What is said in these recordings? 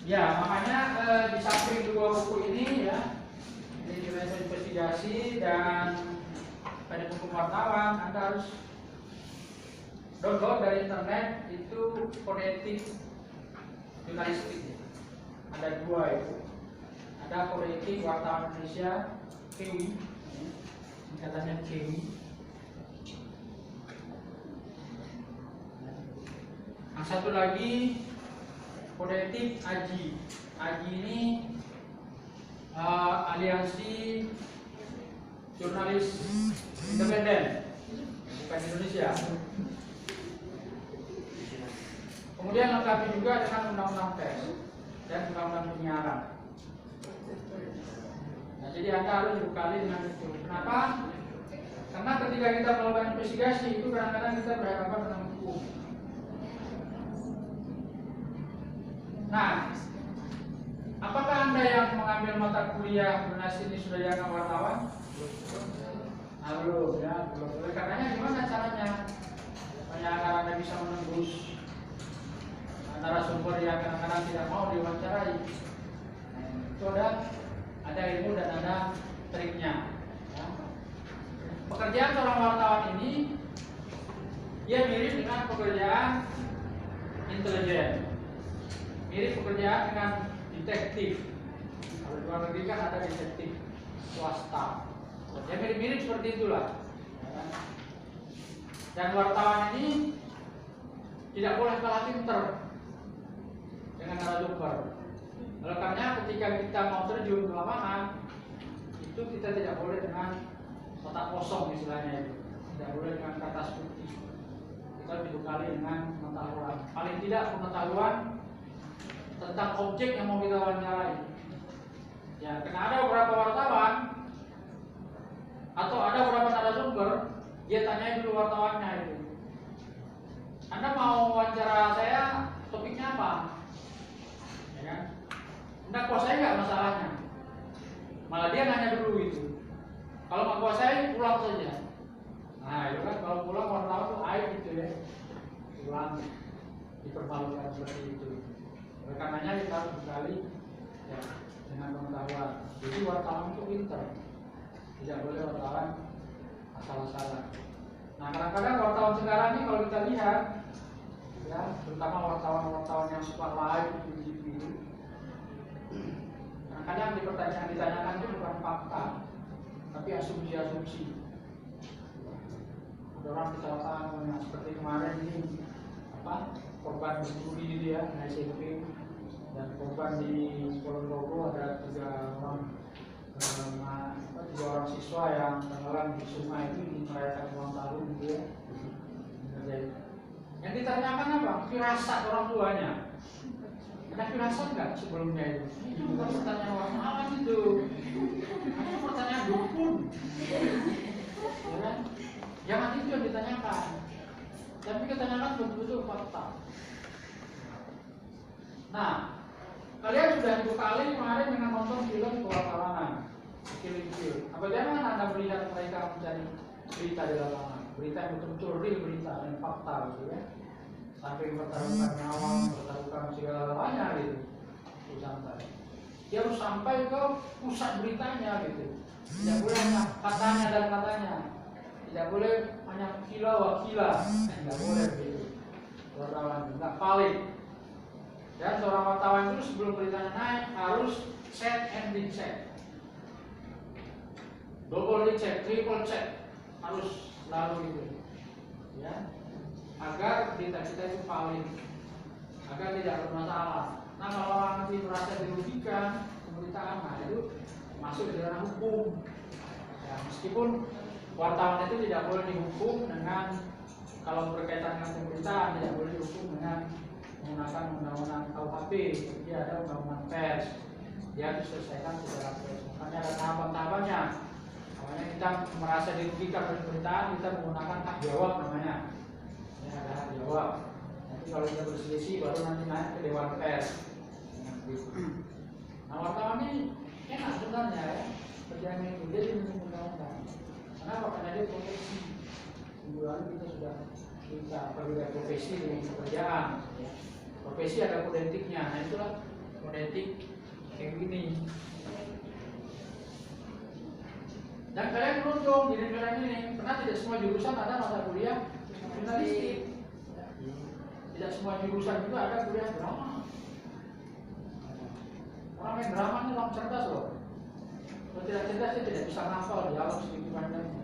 Ya, makanya di samping dua buku ini ya, ini jurnalisme investigasi dan pada buku wartawan, Anda harus download dari internet itu kode etik jurnalistik. Ada dua itu. Ada kode etik wartawan Indonesia, KEWI, singkatannya KEWI. Yang satu lagi kode etik AJI. AJI ini aliansi jurnalis independen, bukan Indonesia. Kemudian lengkapi juga dengan undang-undang pers dan undang-undang penyiaran. Nah, jadi Anda harus dibekali dengan itu. Kenapa? Karena ketika kita melakukan investigasi itu kadang-kadang kita berhadapan dengan hukum. Nah, apakah Anda yang mengambil mata kuliah jurnalistik ini sudah dianggap wartawan? Nah, belum ya, belum. Oleh karenanya gimana caranya? Agar Anda bisa menembus narasumber yang kadang-kadang tidak mau diwawancarai. Itu ada ilmu dan ada triknya. Ya. Pekerjaan seorang wartawan ini dia mirip dengan pekerjaan intelijen. Mirip pekerjaan dengan detektif. Kalau di luar negeri kan ada detektif swasta. Ya mirip-mirip seperti itulah. Dan wartawan ini tidak boleh kalah pinter dengan narasumber. Oleh karena ketika kita mau terjun ke lapangan, itu kita tidak boleh dengan otak kosong istilahnya itu. Tidak boleh dengan kata putih. Kita dibekali dengan pengetahuan. Paling tidak pengetahuan tentang objek yang mau kita wawancarai. Ya, karena ada beberapa wartawan atau ada beberapa narasumber, dia tanya dulu wartawannya itu. Anda mau wawancara saya, topiknya apa? Ya kan? Anda kuasai nggak masalahnya? Malah dia nanya dulu itu. Kalau nggak kuasai, pulang saja. Nah, itu kan kalau pulang wartawan tuh aib gitu ya. Pulang dipermalukan seperti itu. Oleh karenanya kita harus bekali ya, dengan pengetahuan. Jadi wartawan itu pinter, tidak boleh wartawan asal-asalan. Nah, kadang-kadang wartawan sekarang ini kalau kita lihat, ya, terutama wartawan-wartawan yang suka live di TV, kadang-kadang ditanyakan itu bukan fakta, tapi asumsi-asumsi. Ada orang kecelakaan seperti kemarin ini, korban bunuh diri dia, SMP, dan korban di Ponorogo ada tiga orang siswa yang tenggelam di sungai itu merayakan ulang tahun gitu ya. Yang ditanyakan apa? Firasat orang tuanya. Ada firasat nggak sebelumnya itu? Itu bukan pertanyaan wartawan itu. Itu pertanyaan dukun. Ya kan? Jangan itu yang ditanyakan. Tapi kita tanyakan betul-betul fakta. Nah, kalian sudah dibekali kemarin dengan nonton film kewartawanan, Kill. Bagaimana Anda melihat mereka mencari berita di lapangan? Berita yang betul-betul real berita dan fakta gitu ya. Sampai mempertaruhkan nyawa, mempertaruhkan segala galanya gitu. Itu sampai. Dia harus sampai ke pusat beritanya gitu. Tidak boleh hanya katanya dan katanya. Tidak boleh hanya kila wakila. Tidak boleh begitu. Wartawan tidak valid. Dan seorang wartawan itu sebelum beritanya naik harus set and recheck, double recheck, triple check, harus selalu gitu, ya, agar berita kita itu valid, agar tidak bermasalah. Nah, kalau orang nanti merasa dirugikan pemberitaan, nah itu masuk di ranah hukum. Ya, meskipun wartawan itu tidak boleh dihukum dengan, kalau berkaitan dengan pemberitaan tidak boleh dihukum dengan menggunakan undang-undang KUHP. Jadi ada undang-undang pers, dia harus diselesaikan secara pers. Makanya ada tahapan-tahapannya. Namanya kita merasa dirugikan oleh pemberitaan, kita menggunakan hak jawab namanya. Ya, ada hak jawab. Nanti kalau kita berselisih baru nanti naik ke Dewan Pers. Nah, wartawan ini enak sebenarnya ya, kerjaan itu dia diminta undang-undang. Kenapa? Karena dia profesi. Minggu lalu kita sudah berbeda profesi dengan pekerjaan. Ya. Profesi ada kode etiknya. Nah itulah kode etik kayak gini. Dan kalian beruntung di negara ini, karena tidak semua jurusan ada mata kuliah jurnalistik. Tidak semua jurusan juga ada kuliah drama. Orang yang drama ini orang cerdas loh. Kalau tidak cerdas dia tidak bisa ngapal dialog sedikit panjangnya.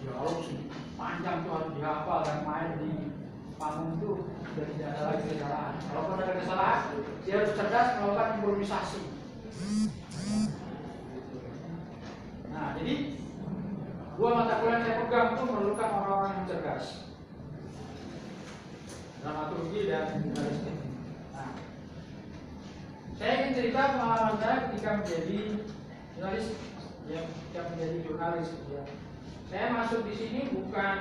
Dialog sedikit panjang itu harus dihafal dan main di panggung itu sudah tidak ada lagi kesalahan. Kalau ada kesalahan, dia harus cerdas melakukan improvisasi. Nah, jadi dua mata kuliah yang saya pegang itu memerlukan orang-orang yang cerdas, dramaturgi dan jurnalistik. Nah, saya ingin cerita pengalaman saya ketika menjadi jurnalis, ya, ketika menjadi jurnalis. Ya. Saya masuk di sini bukan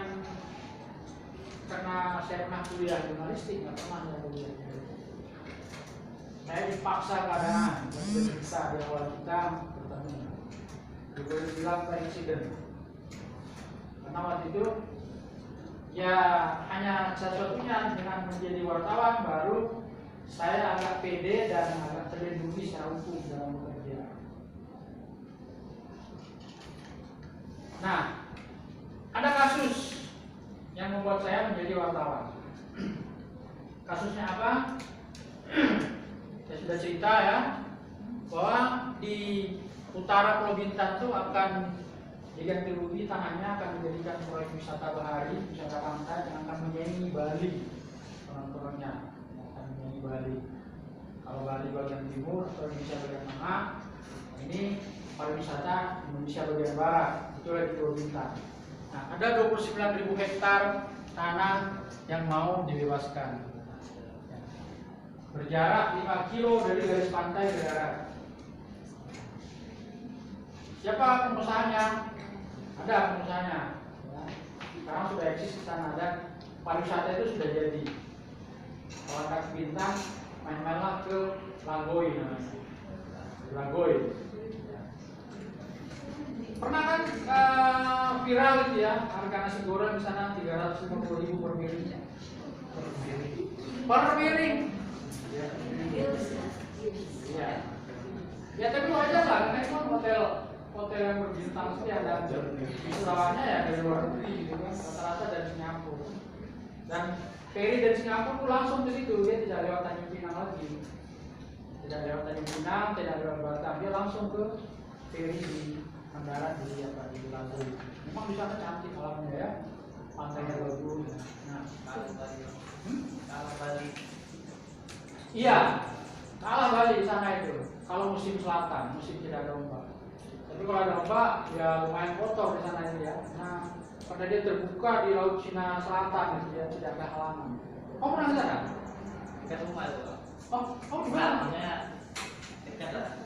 karena saya pernah kuliah jurnalistik, nggak pernah saya kuliah. Saya dipaksa keadaan, kita di awal kita bertemu. Boleh bilang insiden. Karena waktu itu ya hanya satu-satunya dengan menjadi wartawan baru saya agak pede dan agak terlindungi secara hukum dalam bekerja. Nah, ada kasus yang membuat saya menjadi wartawan. Kasusnya apa? Saya sudah cerita ya bahwa di utara Pulau Bintan itu akan diganti rugi tanahnya, akan dijadikan proyek wisata bahari, wisata pantai yang akan menyanyi Bali. Teman-temannya akan menyanyi Bali. Kalau Bali bagian timur atau Indonesia bagian tengah, ini pariwisata Indonesia bagian barat, itu di Pulau Bintan. Nah, ada 29.000 hektar tanah yang mau dibebaskan. Berjarak 5 kilo dari garis pantai ke darat. Siapa pengusahanya? Ada pengusahanya. Ya. Sekarang sudah eksis di sana dan pariwisata itu sudah jadi. Kalau anak Bintang, main-mainlah ke Langoy namanya. Langoy. Pernah kan viral itu ya, harga nasi goreng di sana 350.000 per piring. Per piring. Ya. Ya tapi wajar lah, karena itu hotel yang berbintang itu ada wisatawannya ya dari luar negeri gitu kan, rata-rata dari Singapura. Dan ferry dari Singapura itu langsung ke situ, dia tidak lewat Tanjung Pinang lagi, tidak lewat Tanjung Pinang, tidak lewat Batam, dia langsung ke ferry di mendarat di di Lantai. Memang di sana cantik alamnya ya, pantainya bagus. Nah, kalah Bali. Iya, kalah Bali di sana itu. Kalau musim selatan, musim tidak ada ombak. Tapi kalau ada ombak, ya lumayan kotor di sana itu ya. Nah, karena dia terbuka di Laut Cina Selatan, gitu ya, tidak ada halangan. Oh pernah ke sana? Dekat rumah itu. Oh di mana? Dekat lah.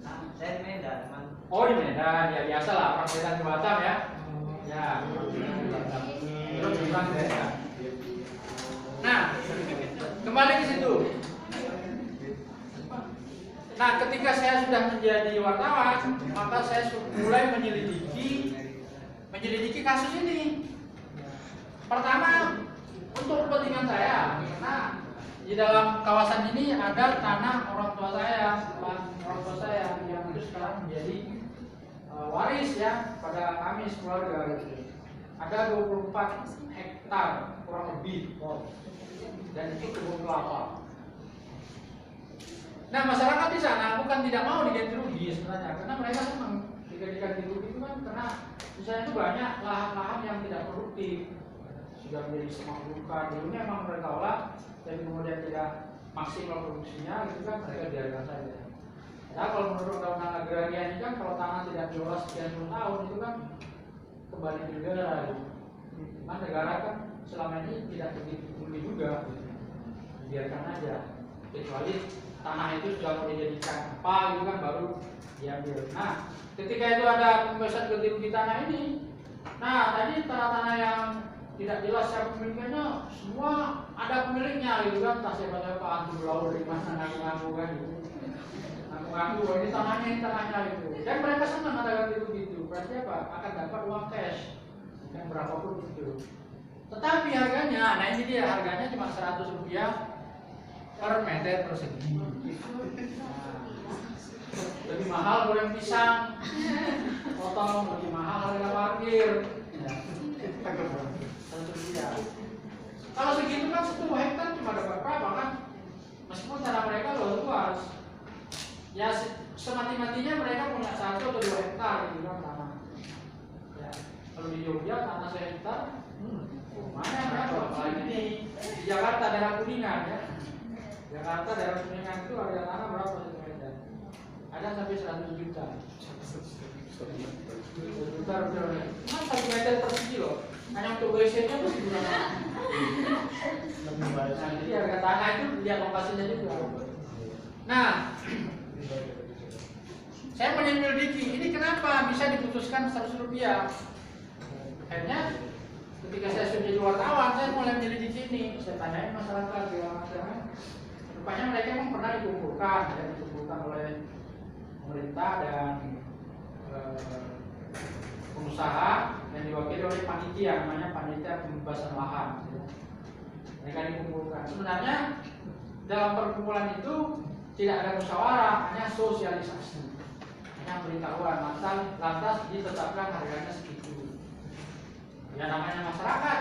Nah, saya di Medan, teman. Oh di Medan, ya biasa lah orang Medan ke Batam ya. Ya, terus bilang Medan. Nah, kembali ke situ. Nah, ketika saya sudah menjadi wartawan, maka saya mulai menyelidiki kasus ini. Pertama, untuk kepentingan saya, karena di dalam kawasan ini ada tanah orang tua saya yang itu sekarang menjadi waris ya pada kami sekeluarga gitu. Ada 24 hektar kurang lebih, dan itu kebun kelapa. Nah, masyarakat di sana bukan tidak mau diganti rugi sebenarnya, karena mereka senang diganti rugi itu kan karena di sana itu banyak lahan-lahan yang tidak produktif, sudah menjadi semak belukar. Dulunya memang mereka olah, dan kemudian tidak maksimal produksinya, gitu kan mereka biarkan saja. Nah, kalau menurut undang-undang agraria ini kan kalau tanah tidak diolah sekian puluh tahun itu kan kembali ke negara. Gitu. Nah, negara kan selama ini tidak begitu peduli juga, gitu. Biarkan aja, kecuali tanah itu sudah mau dijadikan apa gitu kan baru diambil. Nah, ketika itu ada pembebasan ganti rugi tanah ini, nah tadi tanah-tanah yang tidak jelas siapa pemiliknya, semua ada pemiliknya gitu kan, tak siapa-siapa antu belau dari mana ngaku-ngaku kan gitu. Ngaku-ngaku ini tanahnya gitu. Dan mereka senang ada ganti rugi itu. Berarti apa? Akan dapat uang cash yang berapapun itu. Tetapi harganya, nah ini dia harganya cuma Rp100 per meter persegi. Nah, lebih mahal goreng pisang, potong lebih mahal harga parkir. Ya. Rp100. Kalau segitu kan 1 hektar cuma dapat berapa kan? Meskipun tanah mereka luas, ya semati-matinya mereka punya 1 atau 2 hektar gitu kan tanah. Ya. Kalau di Jogja tanah 1 hektar, lumayan kan? Apalagi di Jakarta daerah Kuningan ya. Jakarta daerah Kuningan itu harga tanah berapa 1 hektar? Ada sampai 100 juta. 100 juta rupiah. Cuma 1 meter persegi loh. Hanya untuk WC-nya pasti berapa? Nah, jadi harga tanah itu lihat lokasinya juga. Nah, saya menyelidiki ini kenapa bisa diputuskan Rp100. Akhirnya ketika saya sudah jadi wartawan, saya mulai menyelidiki ini. Saya tanyain masyarakat segala macam. Rupanya mereka memang pernah dikumpulkan oleh pemerintah dan pengusaha yang diwakili oleh panitia, namanya panitia pembebasan lahan. Mereka dikumpulkan. Sebenarnya dalam perkumpulan itu tidak ada musyawarah, hanya sosialisasi, hanya pemberitahuan. Lantas ditetapkan harganya segitu. Ya namanya masyarakat,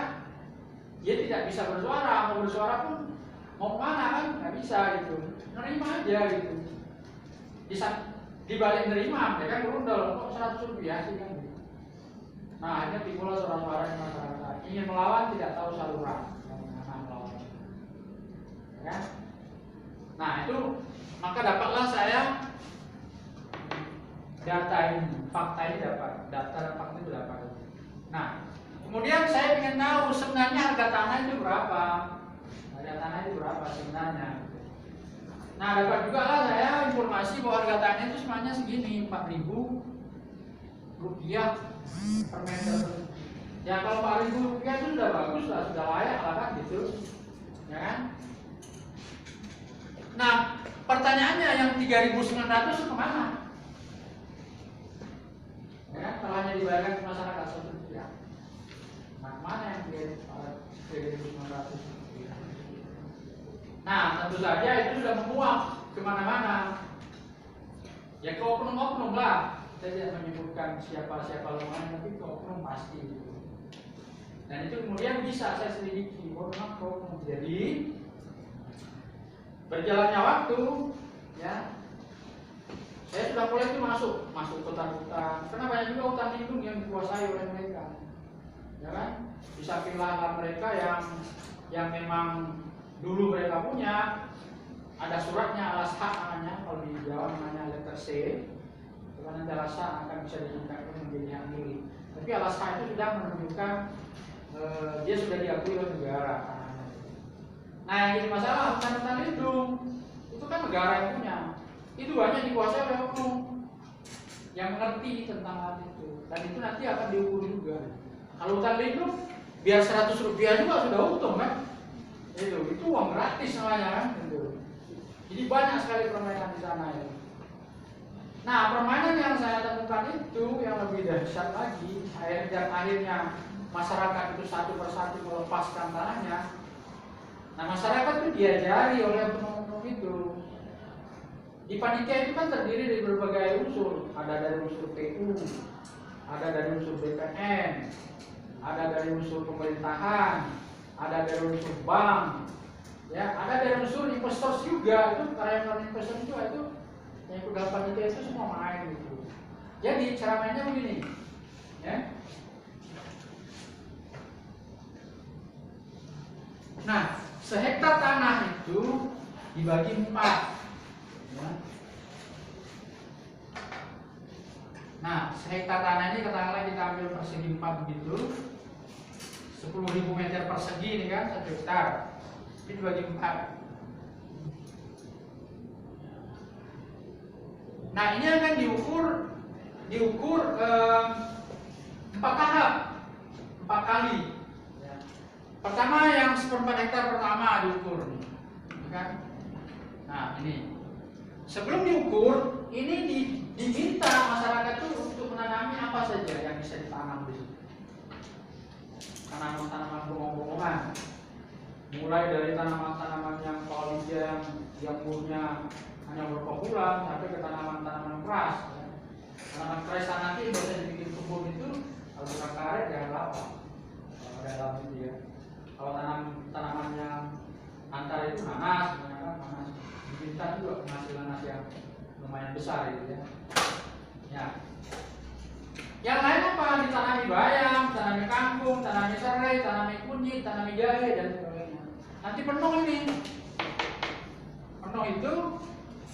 dia tidak bisa bersuara. Mau bersuara pun mau kemana kan nggak bisa gitu. Nerima aja gitu. Di balik nerima mereka berundal kok Rp100 sih kan. Nah akhirnya timbullah suara-suara di masyarakat ingin melawan tidak tahu saluran. Ya. Nah itu maka dapatlah saya data ini, fakta ini dapat, data dan fakta itu dapat. Nah kemudian saya ingin tahu sebenarnya harga tanah itu berapa, harga tanah itu berapa sebenarnya. Nah dapat juga lah saya informasi bahwa harga tanah itu sebenarnya segini, Rp4.000 per meter. Ya kalau Rp4.000 itu sudah bagus lah, sudah layak lah kan gitu, ya kan? Nah pertanyaannya yang 3.900 kemana? Ya kan? Kalau hanya dibayarkan ke masyarakat Rp1. Nah kemana yang 3.900? Nah tentu saja itu sudah menguap kemana-mana. Ya ke oknum-oknum lah. Saya tidak menyebutkan siapa-siapa lemahnya, tapi ke oknum pasti. Dan itu kemudian bisa saya selidiki. Oknum. Jadi berjalannya waktu, ya, saya sudah mulai itu masuk hutan-hutan. Karena banyak juga hutan lindung yang dikuasai oleh mereka, ya kan? Di samping lahan mereka yang memang dulu mereka punya, ada suratnya alas hak namanya, kalau di Jawa namanya letter C. Karena nanti alas hak akan bisa ditingkatkan menjadi hak milik. Tapi alas hak itu sudah menunjukkan dia sudah diakui oleh negara. Nah yang jadi masalah hutan-hutan lindung itu kan negara yang punya, itu hanya dikuasai oleh oknum yang mengerti tentang hal itu, dan itu nanti akan diukur juga. Kalau hutan lindung biar Rp100 juga sudah untung kan, itu uang gratis namanya kan, gitu. Jadi banyak sekali permainan di sana ya. Nah permainan yang saya temukan itu yang lebih dahsyat lagi, akhirnya masyarakat itu satu persatu melepaskan tanahnya. Nah masyarakat itu diajari oleh oknum-oknum itu. Di panitia itu kan terdiri dari berbagai unsur. Ada dari unsur PU, ada dari unsur BPN, ada dari unsur pemerintahan, ada dari unsur bank, ya, ada dari unsur investor juga. Itu karyawan investor juga itu yang ikut dalam panitia itu semua main gitu. Jadi cara mainnya begini, ya. Nah, sehektar tanah itu dibagi 4. Ya. Nah, sehektar tanah ini katakanlah kita ambil persegi 4 begitu, 10.000 meter persegi ini kan 1 hektar. Ini dibagi 4. Nah, ini akan diukur 4 tahap, 4 kali. Pertama yang 1/4 hektar pertama diukur, kan? Nah ini sebelum diukur ini diminta masyarakat itu untuk menanami apa saja yang bisa ditanam di situ. tanaman-tanaman bohong-bohongan. Mulai dari tanaman-tanaman yang palija yang umurnya hanya beberapa bulan sampai ke tanaman-tanaman keras. Ya. Tanaman keras nanti bisa dibikin kebun itu kalau bukan karet jangan lapa. Kalau dalam itu ya. Kalau tanaman yang antar itu nanas, nanas. Diminta juga penghasilan nanas yang lumayan besar gitu ya. Ya. Yang lain apa? Ditanami bayam, tanami kangkung, tanami serai, tanami kunyit, tanami jahe dan sebagainya. Nanti penuh ini. Penuh itu.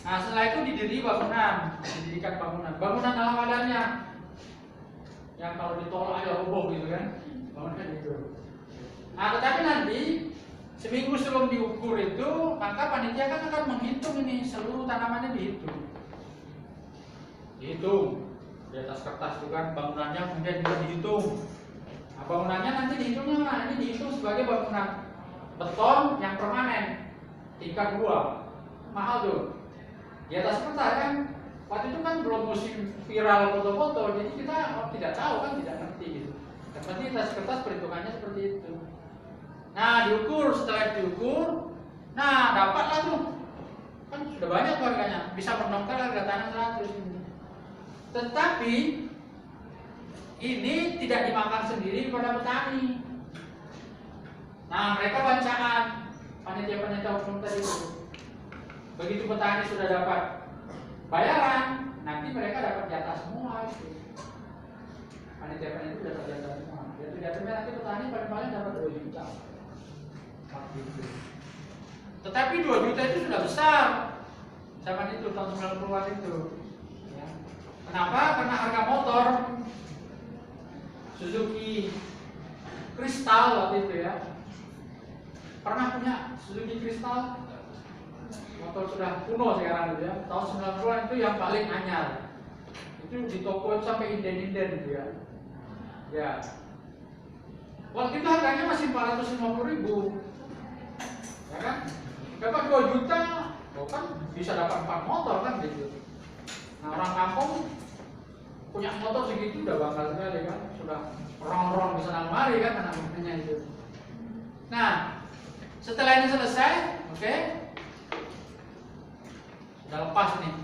Nah setelah itu didiri bangunan, didirikan bangunan. Bangunan ala kadarnya. Yang kalau ditolak aja roboh gitu kan. Bangunan itu. Nah tetapi nanti seminggu sebelum diukur itu, maka panitia kan akan menghitung ini seluruh tanamannya dihitung. Dihitung di atas kertas itu kan bangunannya kemudian juga dihitung. Nah, bangunannya nanti dihitungnya ini dihitung sebagai bangunan beton yang permanen tingkat 2. Mahal tuh. Di atas kertas kan waktu itu kan belum musim viral foto-foto, jadi kita tidak tahu kan, tidak ngerti gitu. Yang penting di atas kertas perhitungannya seperti itu. Nah diukur, setelah diukur, nah dapatlah tuh kan sudah banyak harganya, bisa menongkar harga tanah 100 ini. Tetapi ini tidak dimakan sendiri kepada petani. Nah mereka bancaan panitia-panitia umum tadi itu. Begitu petani sudah dapat bayaran, nanti mereka dapat jatah semua itu. Panitia-panitia itu dapat jatah semua. Jatahnya nanti petani paling-paling dapat 2 juta. Tetapi 2 juta itu sudah besar. Zaman itu tahun 90-an itu. Ya. Kenapa? Karena harga motor Suzuki Crystal waktu itu ya. Pernah punya Suzuki Crystal? Motor sudah kuno sekarang gitu ya. Tahun 90-an itu yang paling anyar. Itu di toko itu sampai inden-inden gitu ya. Ya. Waktu itu harganya masih 450.000. Ya kan? Dapat 2 juta, oh kan bisa dapat 4 motor kan gitu. Nah orang kampung punya motor segitu udah bangga sekali kan, sudah orang-orang bisa nangmari kan anak-anaknya itu. Nah setelah ini selesai, oke, sudah lepas nih.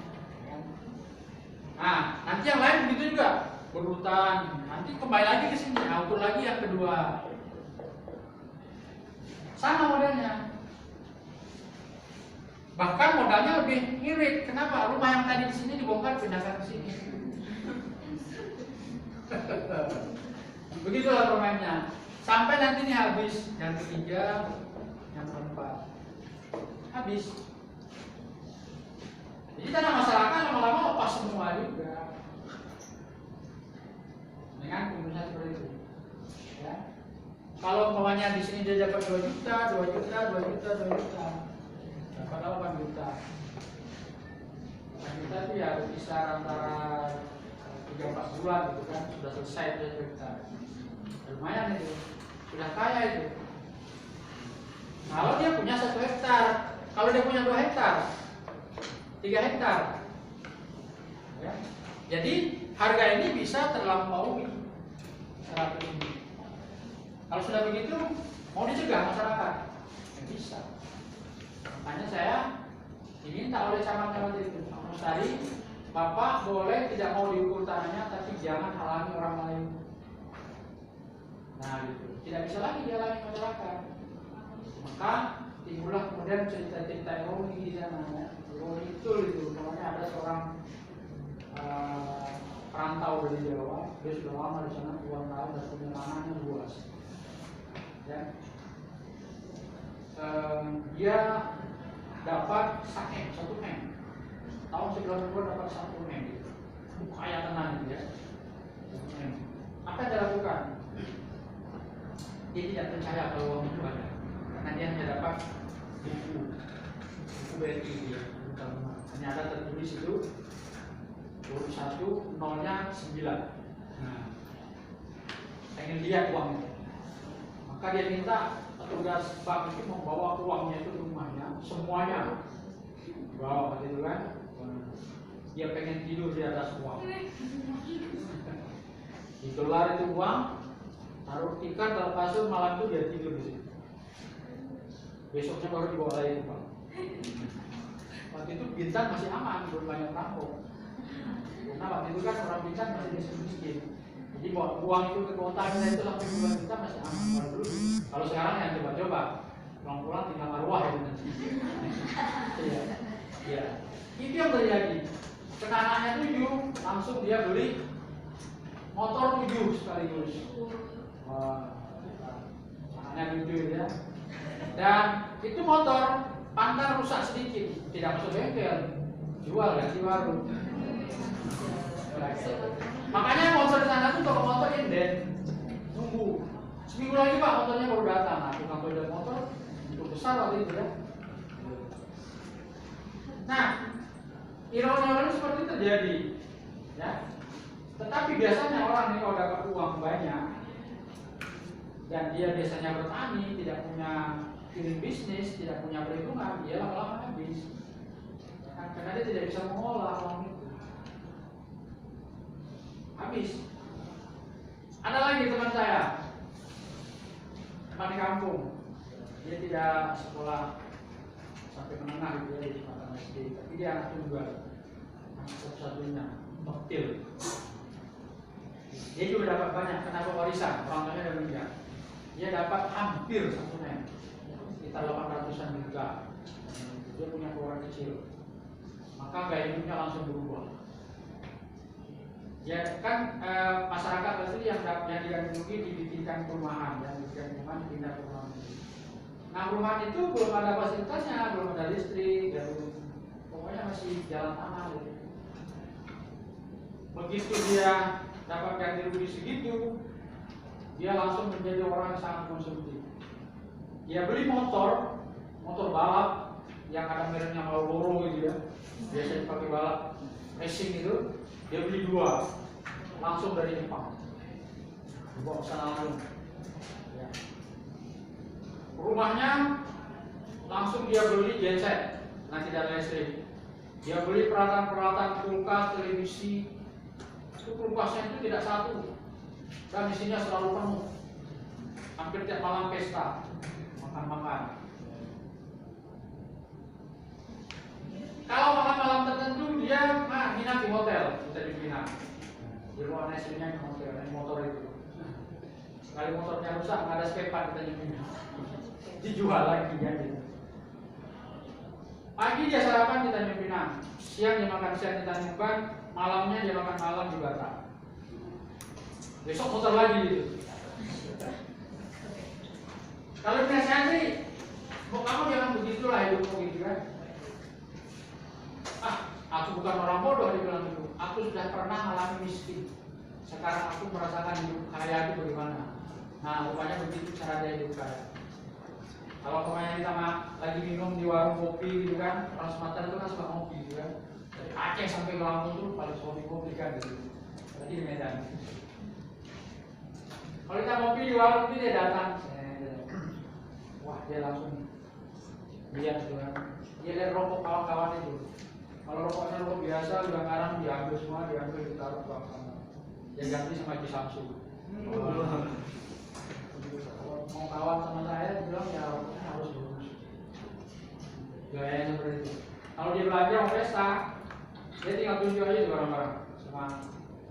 Nah nanti yang lain begitu juga berurutan. Nanti kembali lagi ke sini, ukur lagi yang kedua. Sama modelnya. Bahkan modalnya lebih irit. Kenapa? Rumah yang tadi di sini dibongkar pindahkan ke sini. Begitulah permainnya. Sampai nanti ini habis. Yang ketiga, yang keempat. Habis. Jadi tanah masyarakat lama-lama lepas semua juga. Dengan keputusan seperti itu. Ya. Kalau umpamanya di sini dia dapat 2 juta, 2 juta, 2 juta, 2 juta. Dapat 8 juta. 8 juta itu ya berkisar antara 3-4 bulan gitu kan, sudah selesai itu cerita. Lumayan itu, sudah kaya itu. Kalau dia punya 1 hektar, kalau dia punya 2 hektar, 3 hektar, ya. Jadi harga ini bisa terlampaui 100 ini. Kalau sudah begitu, mau dicegah masyarakat? Ya bisa. Makanya saya diminta oleh camat-camat itu, Pak Mustari, Bapak boleh tidak mau diukur tanahnya, tapi jangan halangi orang lain. Nah, gitu. Tidak bisa lagi dihalangi masyarakat. Maka timbullah kemudian cerita-cerita ironi di sana. Ironi itu, namanya ada seorang perantau dari Jawa, dia sudah lama di sana, puluhan tahun dan punya tanahnya luas. Ya. Dia dapat 1 M. Tahun 90 dapat 1 M. Kaya tenang gitu ya. Apa yang dia lakukan? Dia tidak percaya kalau uang itu ada, karena dia hanya dapat buku BRI dia. Ternyata tertulis itu 21 nolnya 9. Nah, pengen lihat uang itu. Maka dia minta petugas bank itu membawa uangnya itu ke rumahnya, semuanya bawa gitu kan. Dia pengen tidur di atas uang. Digelar itu uang, taruh tikar dalam kasur, malam itu dia tidur di situ. Besoknya baru dibawa lagi ke bank. Waktu itu Bintan masih aman, belum banyak perampok. Karena waktu itu kan orang Bintan masih miskin. Jadi bawa uang itu ke kota kita itu sampai puluhan juta masih aman. Kalau sekarang yang coba-coba, pulang-pulang tinggal arwah itu nanti. Iya, iya. Itu yang terjadi. Kenangannya 7, langsung dia beli motor 7 sekaligus. Wah, anaknya 7 ya. Dan itu motor pantang rusak sedikit, tidak masuk bengkel, jual ganti warung. Makanya motor di sana tuh toko motor inden, nunggu seminggu lagi Pak motornya baru datang. Nah, tukang beli motor itu besar waktu itu ya. Nah, ironi seperti itu terjadi, ya. Tetapi biasanya orang ini kalau dapat uang banyak dan dia biasanya bertani, tidak punya feeling bisnis, tidak punya perhitungan, dia lama-lama habis. Karena dia tidak bisa mengolah uang itu. Habis. Ada lagi teman saya, teman di kampung. Dia tidak sekolah sampai menengah gitu ya, di Sumatera SD, tapi dia anak tunggal, anak satu-satunya, Toktil. Dia juga dapat banyak karena warisan, orang tuanya udah meninggal. Dia dapat hampir 1 M, sekitar 800-an juta. Dia punya keluarga kecil, maka gaya hidupnya langsung berubah. Ya kan masyarakat itu yang digandrungi dibikinkan perumahan, yang dibikinkan perumahan pindah ke perumahan. Nah perumahan itu belum ada fasilitasnya, belum ada listrik, ya, pokoknya masih jalan tanah gitu. Begitu dia dapat ganti rugi segitu, dia langsung menjadi orang yang sangat konsumtif. Dia beli motor balap yang ada mereknya Marlboro gitu ya, biasa dipakai balap racing itu. Dia beli 2, langsung dari Jepang, dibawa ke sana langsung. Ya. Rumahnya langsung dia beli genset, nah tidak ada listrik. Dia beli peralatan-peralatan kulkas, televisi. Itu kulkasnya itu tidak satu, dan isinya selalu penuh. Hampir tiap malam pesta, makan-makan. Kalau malam-malam tertentu dia nginap di hotel, kita dipinang. Di ruangan istrinya di hotel, naik motor itu. Sekali motornya rusak, nggak ada spare part, kita dipinang. Dijual lagi ya. Gitu. Pagi dia sarapan kita nyempinang, siang dia makan siang kita nyimpan, malamnya dia makan malam di Batam. Besok motor lagi gitu. Kalau dinasihati, kamu jangan begitulah hidupmu gitu kan. Aku bukan orang bodoh, dia bilang gitu. Aku sudah pernah mengalami miskin. Sekarang aku merasakan hidup kaya itu bagaimana. Nah, rupanya begitu cara dia hidup kaya. Kalau kemarin kita lagi minum di warung kopi gitu kan, orang Sumatera itu kan suka ngopi gitu kan. Dari Aceh sampai ke Lampung tuh paling suka kopi kan gitu. Lagi di Medan. Kalau kita ngopi di warung kopi dia datang, wah dia langsung lihat gitu kan. Dia lihat rokok kawan-kawan itu. Kalau rokoknya rokok biasa, udah ngarang diambil semua, diambil ditaruh ke kamar. Dia ganti sama Haji Samsu. Mau kawan sama saya, bilang ya rokoknya harus bagus. Gayanya seperti itu. Kalau dia belanja mau pesta, dia tinggal tunjuk aja di barang-barang sama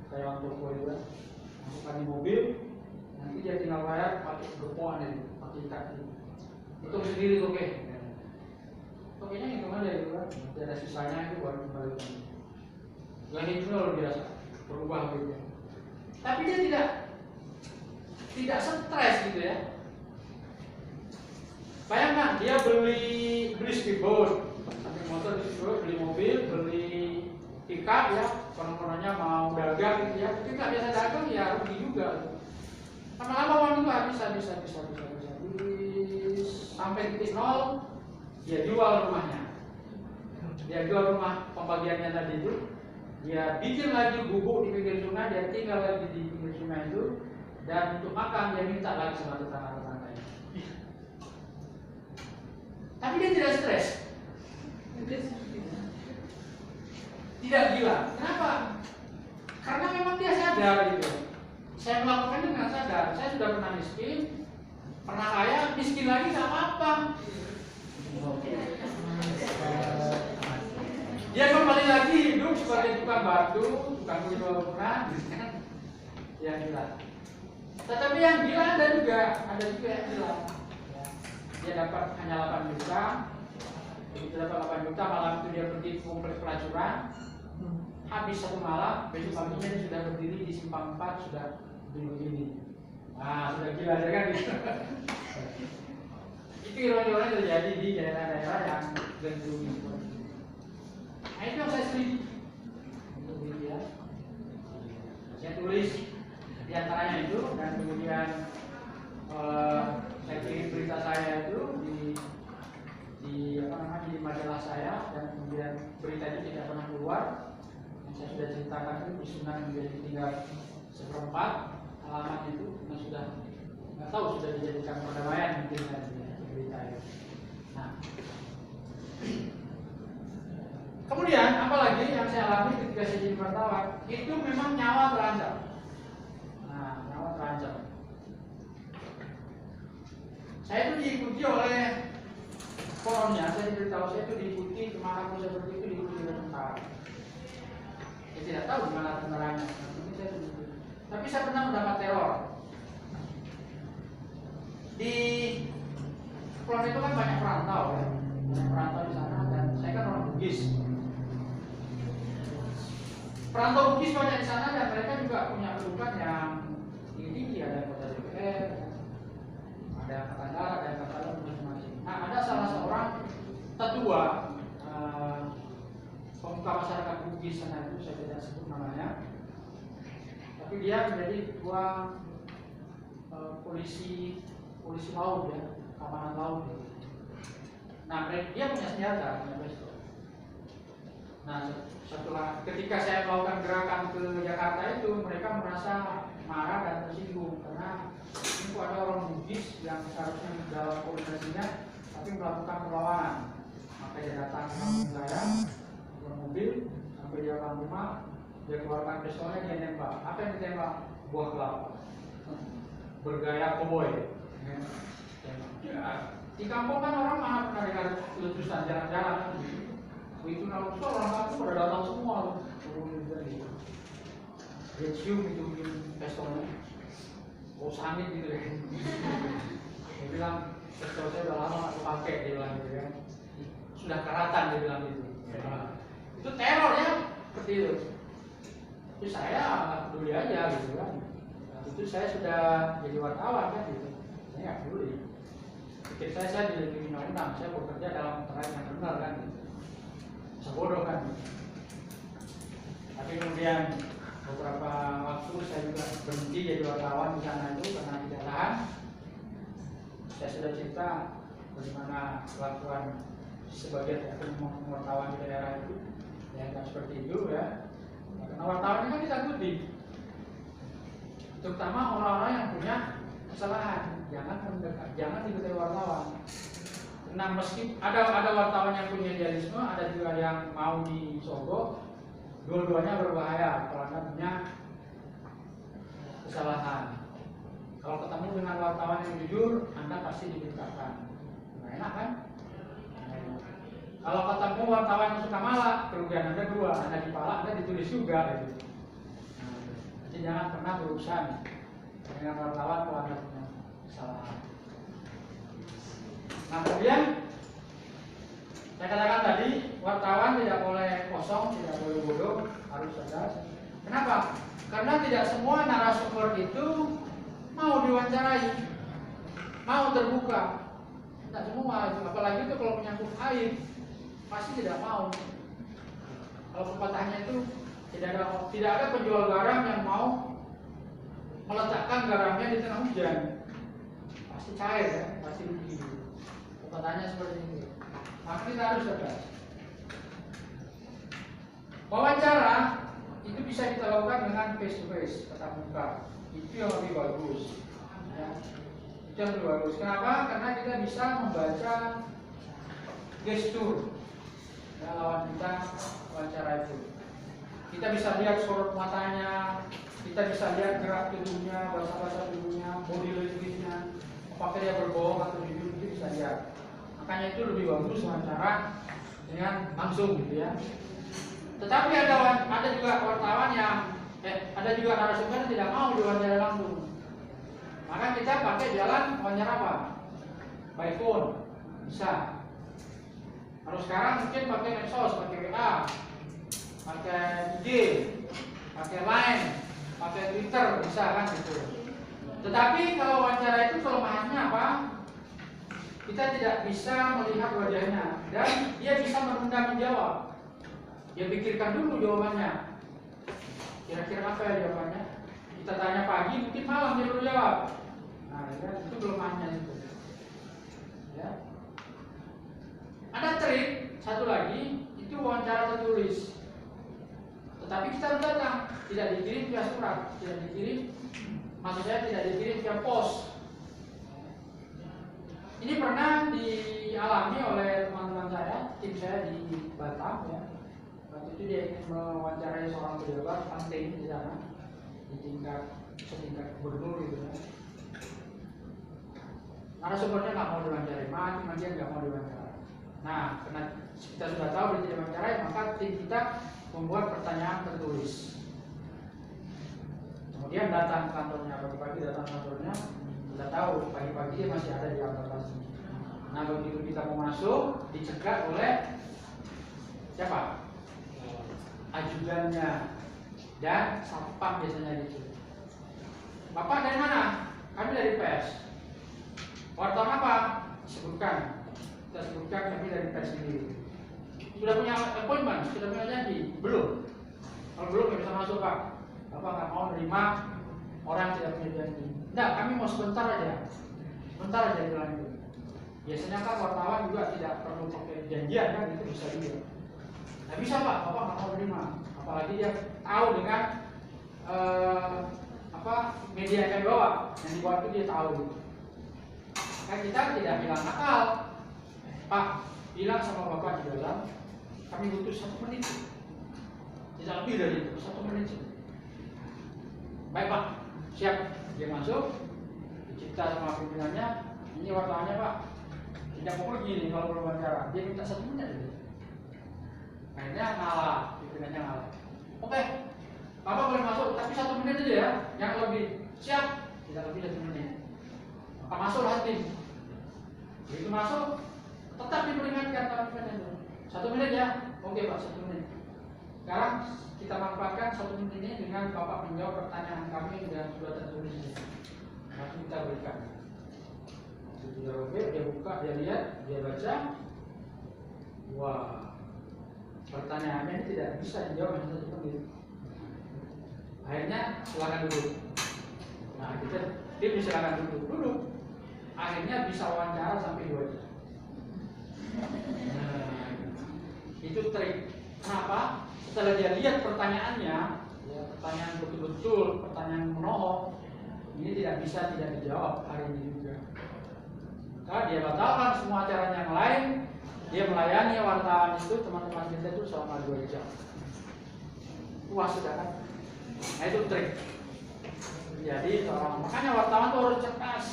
kayak orang toko itu kan. Masukkan di mobil, nanti dia tinggal bayar pakai gepoan itu, pakai ikat itu. Hitung sendiri oke. Pokoknya hitung aja gitu kan. Nanti ada sisanya itu baru kembali lagi. Gaya hidupnya luar biasa, berubah gitu. Tapi dia tidak stres gitu ya. Bayangkan dia beli speedboat, sampai motor di speedboat, beli mobil, beli pickup ya, konon-kononnya mau dagang gitu ya. Tapi nggak biasa dagang ya rugi juga. Lama-lama uang itu habis sampai titik nol, dia jual rumahnya. Dia jual rumah pembagiannya tadi itu, dia bikin lagi gubuk di pinggir sungai, dia tinggal lagi di pinggir sungai itu, dan untuk makan dia minta lagi sama tetangga-tetangganya. Tapi dia tidak stres, tidak gila. Kenapa? Karena memang dia sadar gitu. Saya melakukannya dengan sadar. sadar, saya sudah pernah miskin, pernah kaya, miskin lagi nggak apa-apa. Dia kembali lagi hidup sebagai tukang batu, tukang kulit bangunan, yang gila. Tetapi yang gila ada juga yang gila. Dia dapat hanya 8 juta, begitu dapat 8 juta, malam itu dia pergi ke kompleks pelacuran, habis satu malam, besok paginya dia sudah berdiri di simpang 4, sudah begini. Nah, sudah gila ya kan? Itu ironi-ironi terjadi di daerah-daerah yang gendung. Nah, itu yang saya selidiki. Ya. Saya tulis di antaranya itu, dan kemudian saya kirim berita saya itu di majalah saya, dan kemudian berita itu tidak pernah keluar. Yang saya sudah ceritakan itu Sunan menjadi tinggal 1/4 alamat itu, yang sudah nggak tahu sudah dijadikan perdamaian mungkin kan berita itu. Nah, kemudian apalagi yang saya alami ketika saya jadi wartawan, itu memang nyawa terancam. Nah, nyawa terancam. Saya itu diikuti oleh koronnya, saya diberitahu saya itu diikuti kemana pun seperti itu, diikuti oleh tentara. Saya tidak tahu di mana tentaranya, tapi saya pernah mendapat teror. Di Kulon itu kan banyak perantau ya, banyak perantau di sana, dan saya kan orang Bugis. Perantau Bugis banyak di sana, dan mereka juga punya kedudukan yang tinggi-tinggi, ada kota DPR, ada angkatan darat, ada angkatan laut, masing-masing. Nah, ada salah seorang tetua pemuka masyarakat Bugis sana itu, saya tidak sebut namanya, tapi dia menjadi ketua polisi laut ya, keamanan laut ya. Nah, dia punya senjata, punya pistol. Nah, setelah ketika saya melakukan gerakan ke Jakarta itu, mereka merasa marah dan tersinggung karena ini kok ada orang Bugis yang seharusnya dalam koordinasinya tapi melakukan perlawanan. Maka dia datang ke kampung saya, mobil, sampai di dalam rumah, dia keluarkan pistolnya, dia nembak. Apa yang ditembak? Buah kelapa. Bergaya cowboy. Ya. Di kampung kan orang mana pernah dengar letusan, jarang-jarang. Itu kalau orang kampung pada datang semua. Dia cium itu pistolnya. Oh, sangit gitu ya. Dia bilang, pistol saya udah lama aku pakai, dia bilang gitu ya. Sudah karatan, dia bilang gitu. Itu teror ya, seperti itu. Tapi saya nggak peduli aja gitu kan. Nah, itu saya sudah jadi wartawan kan gitu. Saya nggak peduli. Pikir saya dilindungi undang-undang, saya bekerja dalam terkait yang benar kan gitu. Sebodoh kan gitu. Tapi kemudian beberapa waktu saya juga berhenti jadi wartawan di sana itu karena tidak tahan. Saya sudah cerita bagaimana kelakuan sebagian oknum wartawan di daerah itu, ya kan seperti itu ya. Karena wartawan ini kan ditakuti, terutama orang-orang yang punya kesalahan. Jangan mendekat, jangan diketahui wartawan. Nah, meski ada wartawan yang punya idealisme, ada juga yang mau disogok. Dua-duanya berbahaya kalau Anda punya kesalahan. Kalau ketemu dengan wartawan yang jujur, Anda pasti diberitakan. Nah, enak kan? Kalau ketemu wartawan yang suka malak, kerugian Anda dua, Anda dipalak, Anda ditulis juga gitu. Jadi jangan pernah berurusan dengan wartawan kalau Anda punya kesalahan. Nah, kemudian saya katakan tadi, wartawan tidak boleh kosong, tidak boleh bodoh, harus cerdas. Kenapa? Karena tidak semua narasumber itu mau diwawancarai, mau terbuka. Tidak semua, apalagi itu kalau menyangkut air, pasti tidak mau. Kalau pepatahnya itu tidak ada penjual garam yang mau meletakkan garamnya di tengah hujan, pasti cair ya, pasti rugi. Pepatahnya seperti ini. Maka kita harus cerdas. Wawancara itu bisa kita lakukan dengan face to face, tatap muka. Itu yang lebih bagus. Ya. Itu yang lebih bagus. Kenapa? Karena kita bisa membaca gestur ya, lawan kita wawancara itu. Kita bisa lihat sorot matanya, kita bisa lihat gerak tubuhnya, bahasa-bahasa tubuhnya, body language-nya, apakah dia berbohong atau jujur, itu bisa lihat. Makanya itu lebih bagus wawancara dengan langsung gitu ya. Tetapi ada juga wartawan yang ada juga narasumber yang tidak mau diwawancara langsung. Maka kita pakai jalan wawancara apa? By phone, bisa. Kalau sekarang mungkin pakai medsos, pakai WA, pakai IG, pakai Line, pakai Twitter, bisa kan gitu. Tetapi kalau wawancara itu kelemahannya apa? Kita tidak bisa melihat wajahnya dan dia bisa menunda menjawab. Dia pikirkan dulu jawabannya. Kira-kira apa ya jawabannya? Kita tanya pagi, mungkin malam dia baru jawab. Nah, ya, itu kelemahannya itu. Ya. Ada trik satu lagi, itu wawancara tertulis. Tetapi kita harus datang, tidak dikirim via surat, tidak dikirim, maksud saya tidak dikirim via pos. Ini pernah dialami oleh teman-teman saya, tim saya di Batam ya. Waktu itu dia ingin mewawancarai seorang pejabat penting di sana, di setingkat gubernur gitu ya. Narasumbernya nggak mau diwawancarai, mati dia nggak mau diwawancarai. Nah, karena kita sudah tahu dia tidak diwawancarai, maka tim kita membuat pertanyaan tertulis. Kemudian datang ke kantornya, pagi-pagi datang ke kantornya, kita tahu pagi-pagi dia masih ada di kantor pasti. Nah, begitu kita mau masuk, dicegat oleh siapa? Ajudannya dan satpam biasanya gitu. Bapak dari mana? Kami dari pers. Wartawan apa? Sebutkan. Kita sebutkan kami dari pers sendiri. Sudah punya appointment? Sudah punya janji? Belum. Kalau belum nggak bisa masuk Pak. Bapak nggak mau nerima orang tidak punya janji. Enggak, kami mau sebentar aja. Sebentar aja bilang itu. Biasanya kan wartawan juga tidak perlu pakai janjian kan, itu bisa juga. Nah bisa Pak, Bapak nggak mau terima. Apalagi dia tahu dengan media yang dibawa, yang dibawa itu dia tahu. Kan kita tidak bilang nakal. Pak, bilang sama Bapak di dalam, kami butuh 1 menit. Tidak lebih dari itu, 1 menit. Baik Pak, siap. Dia masuk, dicipta sama pimpinannya. Ini wartawannya Pak, tidak mau pergi nih kalau belum wawancara. Dia minta 1 menit aja. Akhirnya ngalah, pimpinannya ngalah. Oke, Bapak boleh masuk, tapi 1 menit aja ya, yang lebih. Siap, tidak lebih dari 1 menit. Maka masuklah tim. Begitu masuk, tetap diperingatkan kalau pimpinannya itu. 1 menit ya, oke Pak, 1 menit. Sekarang kita manfaatkan 1 menit ini dengan Bapak menjawab pertanyaan kami yang sudah tertulis ini. Nanti kita berikan. Sudah oke, dia buka, dia lihat, dia baca. Wah, pertanyaannya ini tidak bisa dijawab hanya 1 menit. Akhirnya silakan duduk. Nah, dia silakan duduk. Akhirnya bisa wawancara sampai 2 jam. Nah, itu trik. Kenapa? Setelah dia lihat pertanyaannya, ya, pertanyaan betul-betul, pertanyaan menohok, ini tidak bisa tidak dijawab hari ini juga. Maka dia batalkan semua acaranya yang lain. Dia melayani wartawan itu, teman-teman kita itu selama 2 jam. Puas sudah kan? Nah itu trik. Jadi makanya wartawan itu harus cerdas,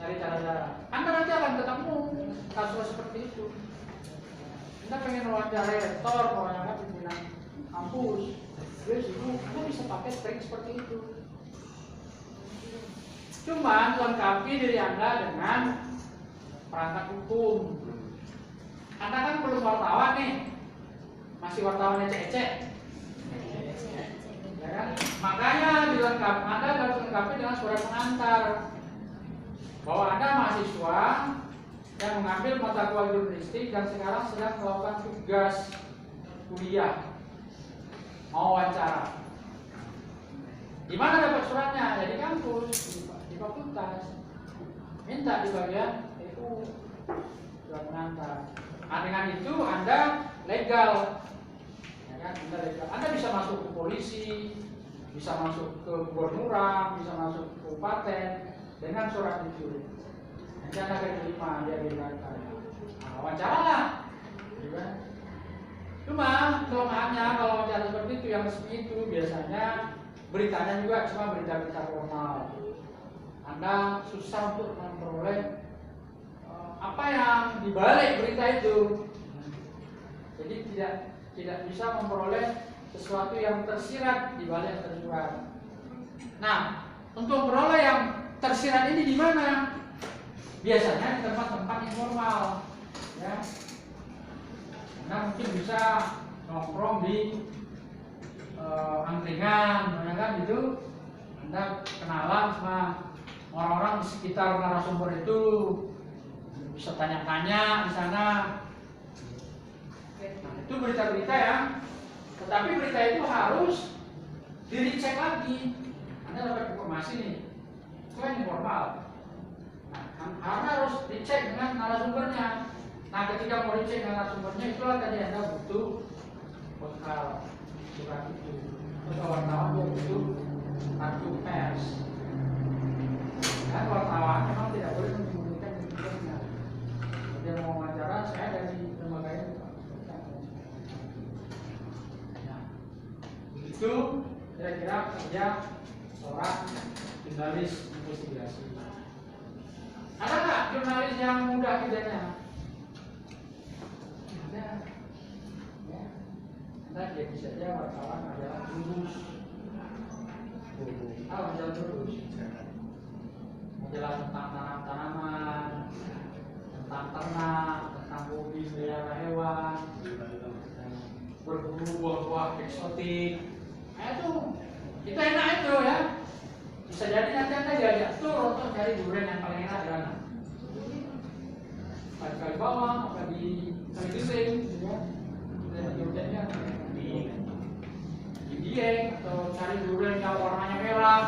cari cara-cara. Anda nanti akan ketemu kasus seperti itu. Anda pengen wawancara rektor, wawancara pimpinan kampus, terus itu Anda bisa pakai trik seperti itu. Cuma lengkapi diri Anda dengan perangkat hukum. Anda kan belum wartawan nih, masih wartawan ecek-ecek. Ya kan? Makanya Anda harus lengkapi dengan surat pengantar bahwa Anda mahasiswa yang mengambil mata kuliah jurnalistik dan sekarang sedang melakukan tugas kuliah, mau wawancara. Di mana dapat suratnya? Ya di kampus, di fakultas. Minta di bagian itu surat pengantar. Nah, dengan itu Anda legal. Ya kan? Anda legal. Anda bisa masuk ke polisi, bisa masuk ke gubernuran, bisa masuk ke kabupaten dengan surat itu. Nanti Anda akan terima, dia dikatakan. Nah, wawancaralah. Ya. Cuma kelemahannya kalau wawancara seperti itu yang resmi itu biasanya beritanya juga cuma berita-berita formal. Anda susah untuk memperoleh apa yang dibalik berita itu. Jadi tidak bisa memperoleh sesuatu yang tersirat di balik yang tersurat. Nah, untuk memperoleh yang tersirat ini di mana? Biasanya di tempat-tempat informal, ya. Anda mungkin bisa nongkrong di angkringan, kan gitu. Anda kenalan sama orang-orang di sekitar narasumber itu, bisa tanya-tanya di sana. Nah, itu berita-berita ya. Tetapi berita itu harus dicek lagi. Anda dapat informasi nih, itu kan informal. Nah, Anda harus dicek dengan narasumbernya. Nah, ketika mau dicek dengan narasumbernya, itulah tadi Anda butuh bekal surat itu. Terus wartawan dia butuh kartu pers. Dan wartawan memang tidak boleh menyembunyikan identitasnya. Dia mau wawancara, saya dari lembaga ini. Nah, itu kira-kira kerja seorang jurnalis investigasi. Ada nggak jurnalis yang mudah kerjanya? Ada. Ya. Anda jadi saja wartawan adalah lurus. Majalah lurus. Majalah tentang tanam-tanaman, tentang ternak, tentang hobi melihara hewan, berburu buah-buah eksotik. Nah, itu enak itu ya. Bisa jadi nanti Anda diajak tur untuk cari durian yang paling enak di mana. Kali bawang, apa di kali Gesing, ya. Dan duriannya di Dieng, atau cari durian yang warnanya merah.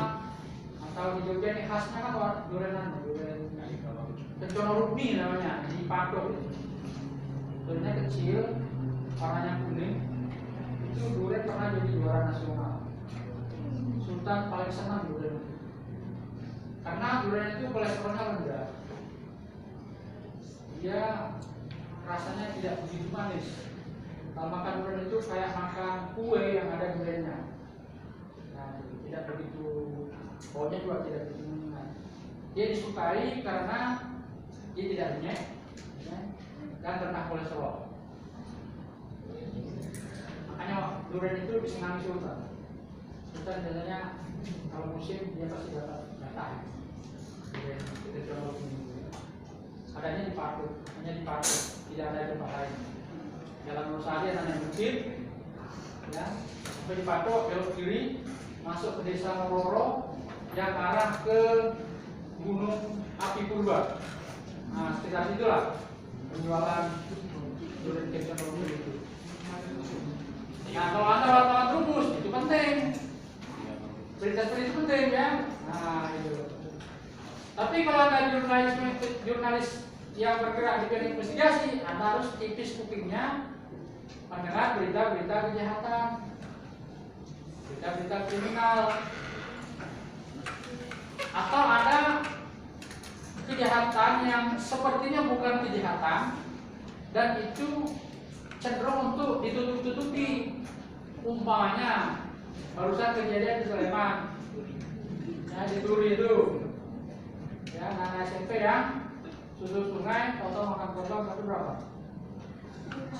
Atau di Jogja ini khasnya kan durian Kencono Rukmi namanya, di Patok. Duriannya kecil, warnanya kuning. Itu durian pernah jadi juara nasional. Sultan paling senang durian itu. Karena durian itu kolesterolnya rendah. Dia rasanya tidak begitu manis. Kalau makan durian itu kayak makan kue yang ada duriannya. Nah, tidak begitu, baunya juga tidak begitu menyengat. Dia disukai karena dia tidak renyah, ya, dan rendah kolesterol. Makanya durian itu disenangi Sultan. Sultan biasanya kalau musim dia pasti datang. Adanya di Patok, hanya di Patok, tidak ada di tempat lain. Jalan Nusadi ada Bukit, ya, sampai di Patok belok kiri, masuk ke desa Mororo yang arah ke Gunung Api Purba. Nah, sekitar situlah penjualan durian Kencono itu. Nah, kalau Anda wartawan Trubus itu penting. Berita-berita itu penting ya. Nah, itu. Tapi kalau Anda jurnalis yang bergerak di bidang investigasi, Anda harus tipis kupingnya mendengar berita-berita kejahatan, berita-berita kriminal, atau ada kejahatan yang sepertinya bukan kejahatan dan itu cenderung untuk ditutup-tutupi. Umpamanya barusan kejadian di Sleman, ya, di Turi itu, ya, anak SMP yang susur sungai, atau makan kotor satu berapa?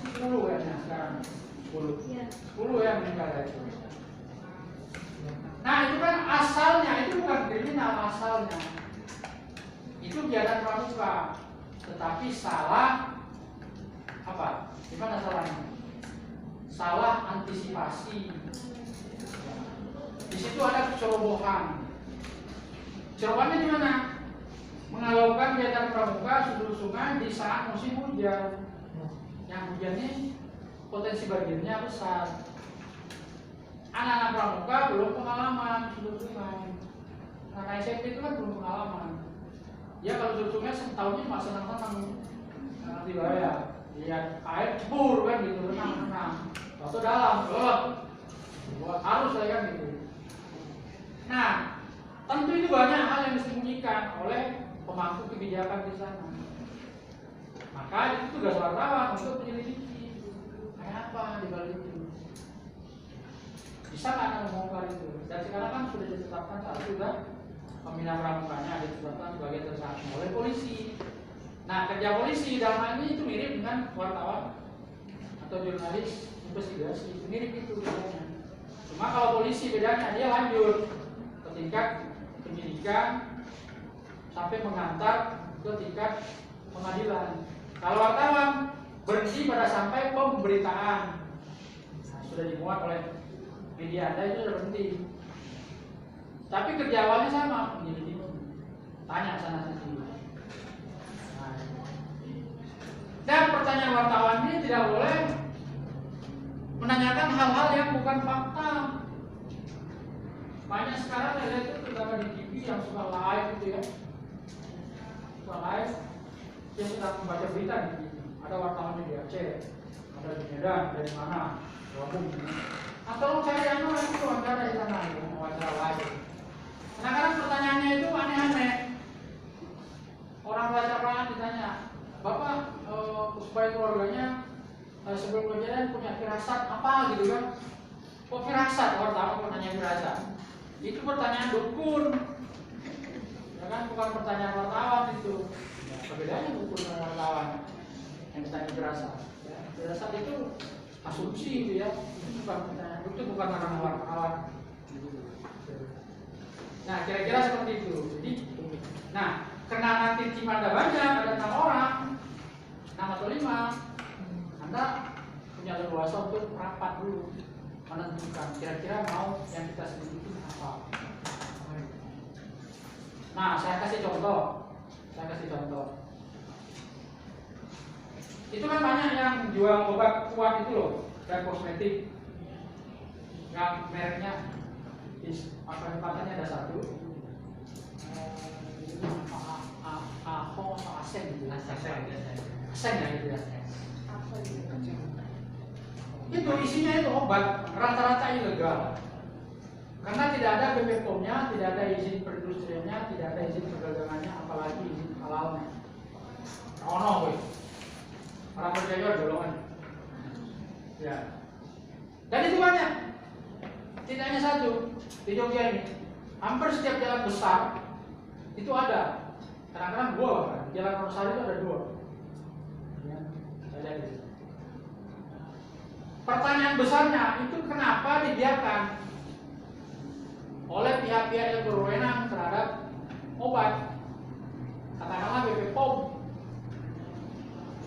10 ya sekarang. 10 ya meninggal dari itu. Nah, itu kan asalnya itu bukan kriminal asalnya. Itu kegiatan pramuka, tetapi salah apa? Gimana salahnya? Salah antisipasi. Di situ ada kecerobohan. Cerobohannya di mana? Mengalaukan kegiatan pramuka susur sungai di saat musim hujan. Yang hujan ini potensi banjirnya besar. Anak-anak pramuka belum pengalaman susur sungai. Anak SMP itu kan belum pengalaman. Ya kalau susur sungai setahunnya cuma senang-senang. Nanti ya, lihat air cebur kan gitu, renang-renang. Waktu dalam, buat arus lah kan gitu. Nah, tentu itu banyak hal yang disembunyikan oleh pemangku kebijakan di sana. Maka itu tugas wartawan untuk menyelidiki kayak apa di balik itu. Bisa nggak Anda membongkar itu? Dan sekarang kan sudah ditetapkan satu kan, pembina pramuganya ditetapkan sebagai tersangka oleh polisi. Nah, kerja polisi dalam hal ini itu mirip dengan wartawan atau jurnalis investigasi, itu mirip itu bedanya. Cuma kalau polisi bedanya dia lanjut ke tingkat penyidikan sampai mengantar ke tingkat pengadilan. Kalau wartawan berhenti pada sampai pemberitaan, nah, sudah dimuat oleh media Anda itu sudah berhenti. Tapi kerja awalnya sama, penyelidik, tanya sana sini. Dan pertanyaan wartawan ini tidak boleh menanyakan hal-hal yang bukan fakta. Banyak sekarang saya lihat itu terutama di TV yang suka live gitu ya, suka live, dia sedang membaca berita di TV. Ada wartawan di Aceh, ada di Medan, dari mana, gabung. Nah, tolong cari anu itu wawancara di sana, wawancara live. Kadang-kadang pertanyaannya itu aneh-aneh. Orang baca perangan ditanya, Bapak supaya keluarganya sebelum kejadian punya firasat apa gitu kan? Kok firasat? Wartawan mau nanya firasat. Itu pertanyaan dukun, ya kan? Bukan pertanyaan wartawan itu. Ya, perbedaannya dukun dengan wartawan yang ditanya firasat. Ya, firasat itu asumsi gitu ya. Itu bukan pertanyaan, itu bukan orang wartawan. Nah, kira-kira seperti itu. Jadi, nah, karena nanti tim Anda banyak, ada 6 orang, 6 atau 5, Anda punya leluasa untuk rapat dulu, menentukan kira-kira mau yang kita selidiki apa. Nah, saya kasih contoh. Itu kan banyak yang jual obat kuat itu loh, dan kosmetik yang mereknya katanya ada satu, apa Aseng gitu, Aseng ya gitu ya. Itu isinya itu obat rata-rata ilegal, karena tidak ada BPOM-nya, tidak ada izin perindustriannya, tidak ada izin perdagangannya, apalagi izin halalnya. Ono weh, orang percaya dolongan. Ya, dan itu banyak. Tidak hanya satu di Jogja ini, hampir setiap jalan besar itu ada. Kadang-kadang 2 kan, jalan Wonosari itu ada 2. Ya, saya lihat itu. Pertanyaan besarnya itu kenapa dibiarkan oleh pihak-pihak yang berwenang terhadap obat, katakanlah BPOM.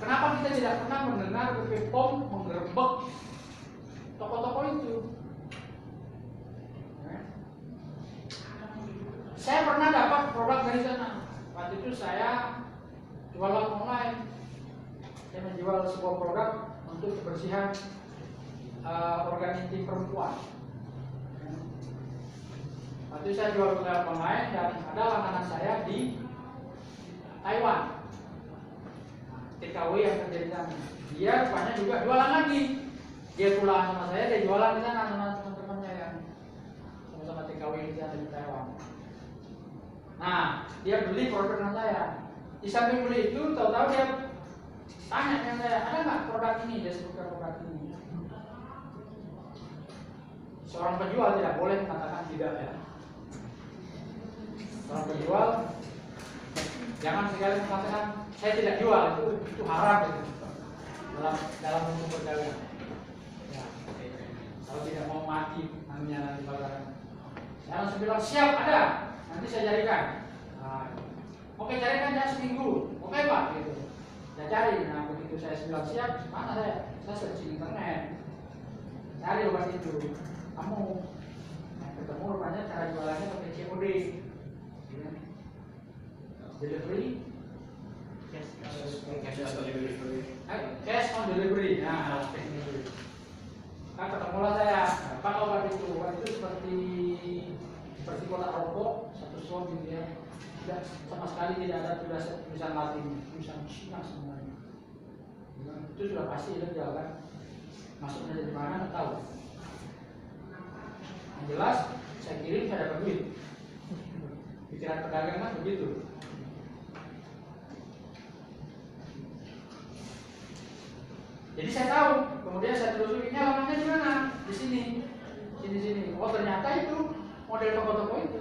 Kenapa kita tidak pernah mendengar BPOM menggerebek toko-toko itu? Saya pernah dapat produk dari sana. Waktu itu saya jualan online. Saya menjual sebuah produk untuk kebersihan organ intim perempuan. Waktu itu saya jual produk online dan ada langganan saya di Taiwan. TKW yang kerja di sana. Dia rupanya juga jualan lagi. Dia pulang sama saya, dia jualan di sana sama teman-temannya yang sama-sama TKW di sana di Taiwan. Nah, dia beli produk dengan saya. Di samping beli itu, tahu-tahu dia tanya dengan saya, ada nggak produk ini? Dia sebutkan produk ini. Seorang penjual tidak boleh mengatakan tidak ya. Seorang penjual jangan sekali mengatakan saya tidak jual, itu haram itu dalam hukum perdagangan. Ya, kalau tidak mau mati namanya nanti bakaran. Saya langsung bilang siap ada. Nanti saya carikan. Nah, oke, carikan ya seminggu. Oke Pak, gitu. Saya cari. Nah, begitu saya bilang siap, mana saya? Saya searching internet. Cari obat itu. Kamu ketemu rupanya cara jualannya pakai COD. Delivery. Cash on delivery. Nah, kan ketemulah saya. Pak obat itu seperti kotak rokok, satu slot gitu ya. Tidak sama sekali tidak ada tulisan Latin, tulisan Cina semuanya. Itu sudah pasti ilegal kan. Masuknya dari mana nggak tahu. Yang jelas saya kirim saya dapat duit. Pikiran pedagang kan begitu. Jadi saya tahu, kemudian saya telusuri alamatnya di mana? Di sini. sini. Oh ternyata itu model toko-toko itu.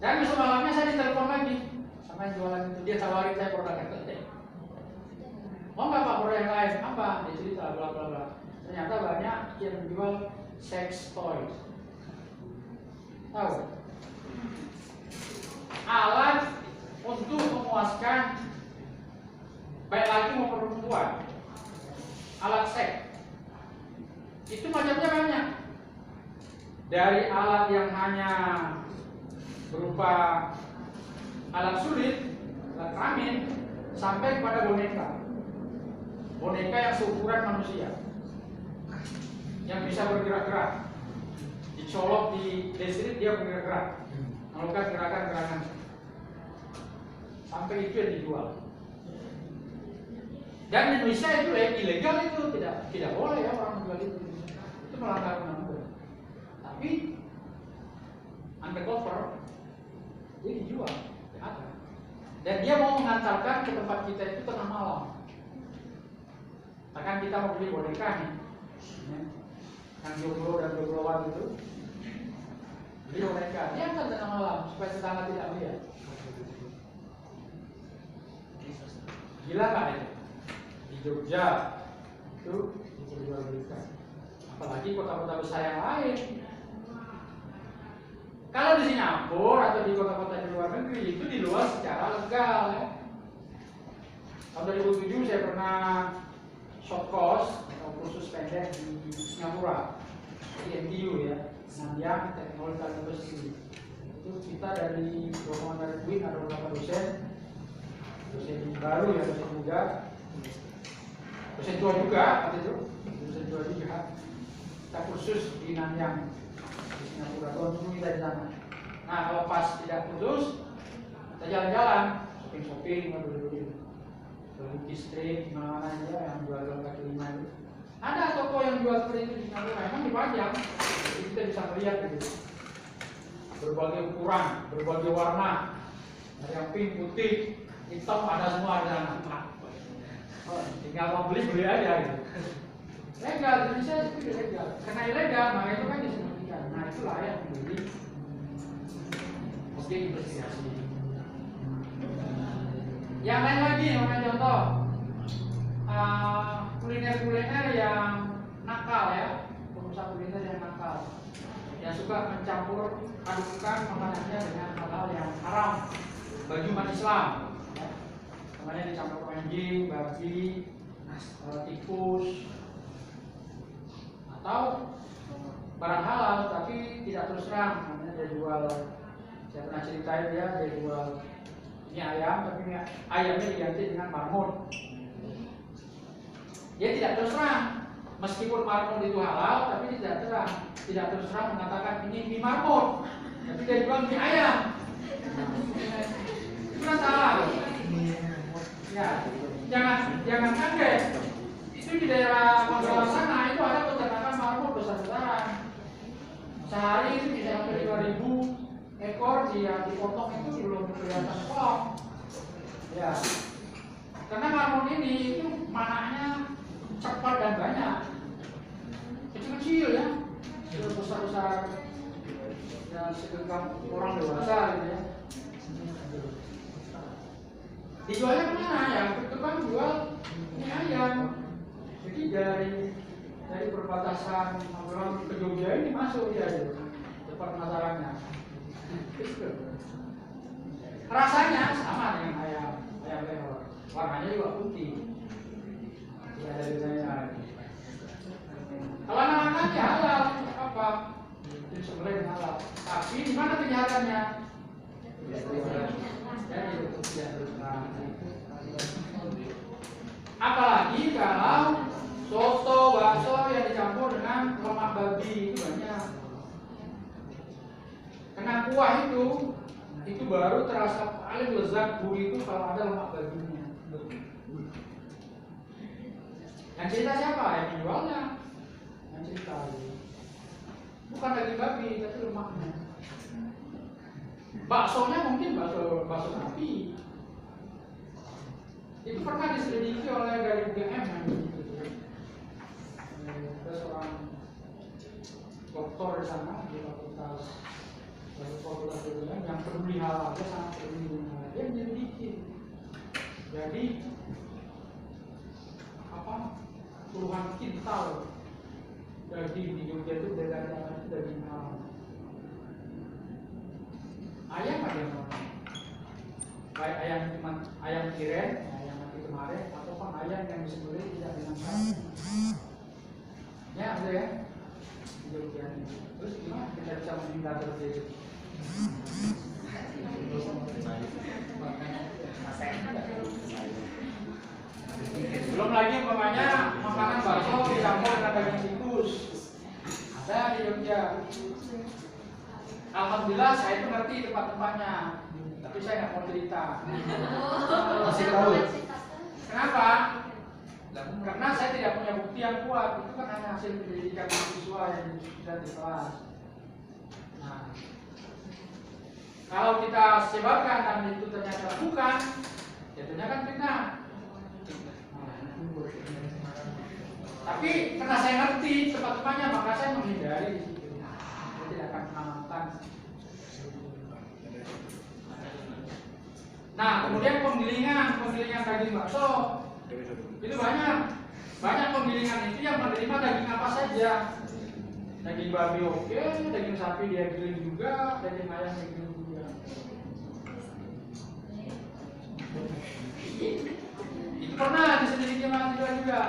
Dan besok malamnya saya ditelepon lagi sama yang jualan itu, dia tawarin saya produk yang penting. Mau nggak Pak produk yang lain? Apa? Dia cerita bla bla bla. Ternyata banyak yang menjual sex toys. Tahu? Alat untuk memuaskan baik laki maupun perempuan. Alat seks. Itu macamnya banyak. Dari alat yang hanya berupa alat sulit, alat kelamin, sampai kepada boneka. Boneka yang seukuran manusia, yang bisa bergerak-gerak. Dicolok di listrik dia bergerak-gerak, melakukan gerakan-gerakan. Sampai itu yang dijual. Dan di Indonesia itu ilegal, itu tidak boleh ya orang menjual itu. Itu melanggar undang-undang. Tapi undercover dia dijual, ada. Dan dia mau mengantarkan ke tempat kita itu tengah malam. Bahkan kita mau beli boneka nih, yang joglo dan jogloan itu, beli boneka. Dia akan tengah malam supaya tetangga tidak lihat. Gila nggak itu? Di Jogja itu dijual-belikan. Apalagi kota-kota besar yang lain. Kalau di Singapura atau di kota-kota di luar negeri itu di luar secara legal ya. Tahun 2007 saya pernah short course atau kursus pendek di Singapura, di NTU ya, Nanyang Technological University. Itu kita dari rombongan dari Queen ada beberapa dosen baru ya, dosen muda, dosen tua juga waktu itu, dosen tua juga. Kita kursus di Nanyang. Singapura, tahun kita di sana. Nah kalau pas tidak putus, kita jalan-jalan, shopping, beli street, mana-mana aja yang jual kaki lima itu. Ada toko yang jual seperti itu di Singapura, emang dipajang, jadi kita bisa melihat gitu. Berbagai ukuran, berbagai warna, ada yang pink, putih, hitam, ada semua di sana. Tinggal mau beli aja gitu. Legal, di Indonesia itu legal. Karena ilegal, makanya itu kan disembunyikan. Nah itu layak menjadi objek investigasi. Yang lain lagi, namanya contoh kuliner-kuliner yang nakal ya, pengusaha kuliner yang nakal, yang suka mencampur adukan makanannya dengan hal-hal yang haram bagi umat Islam. Ya. Namanya dicampur anjing, babi, tikus, atau barang halal tapi tidak terus terang. Namanya dia jual, saya pernah ceritain dia jual mie ayam tapi ayamnya diganti dengan marmut. Dia tidak terus terang, meskipun marmut itu halal tapi tidak terus terang mengatakan ini mie marmut, tapi dia jual mie ayam. Itu kan salah. Ya, jangan kaget. Itu di daerah Magelang sana itu ada peternakan marmut besar-besaran. Sehari itu bisa sampai 5.000 ekor yang dipotong itu belum kelihatan kok. Ya, karena marmut ini itu manaknya cepat dan banyak. Kecil-kecil ya, besar-besar ya segenggam orang dewasa gitu ya. Dijualnya kemana ya? Itu kan jual mie ayam. Jadi dari perbatasan Magelang ke Jogja ini masuk ya tempat pemasarannya. Rasanya sama dengan ayam leher, warnanya juga putih. Tidak ada bedanya. Kalau anak-anak ya halal, apa? Itu sebenarnya halal. Tapi di mana kejahatannya? Apalagi kalau soto, bakso yang dicampur dengan lemak babi itu banyak. Karena kuah itu baru terasa paling lezat gurih itu kalau ada lemak babinya. Yang cerita siapa? Yang menjualnya. Yang cerita bukan daging babi tapi lemaknya. Baksonya mungkin bakso sapi. Itu pernah diselidiki oleh dari UGM yang ada seorang dokter di sana di fakultas kedokteran yang peduli hal dia sangat peduli dengan hal dia menyelidiki. Jadi puluhan kintal daging di Jogja itu bedakan daging haram. Ayam ada yang mana? Baik ayam tiren, ayam mati kemarin, ataupun ayam yang disembelih tidak dengan syarat. Ya ada ya di Jogja. Terus gimana kita bisa menghindar seperti itu? Belum lagi umpamanya makanan bakso dicampur dengan daging tikus. Ada di Jogja. Alhamdulillah saya itu ngerti tempat-tempatnya, tapi saya nggak mau cerita. Masih tahu. Kenapa? Karena saya tidak punya bukti yang kuat. Itu kan hanya hasil penyelidikan mahasiswa yang sudah di kelas. Nah, kalau kita sebarkan dan itu ternyata bukan, jatuhnya kan fitnah. Tapi karena saya ngerti tempat-tempatnya, maka saya menghindari di situ. Saya tidak akan pernah makan. Nah, kemudian penggilingan daging bakso itu banyak penggilingan itu yang menerima daging apa saja. Daging babi oke, daging sapi dia giling juga, daging ayam dia giling juga. Itu pernah diselidiki mahasiswa juga.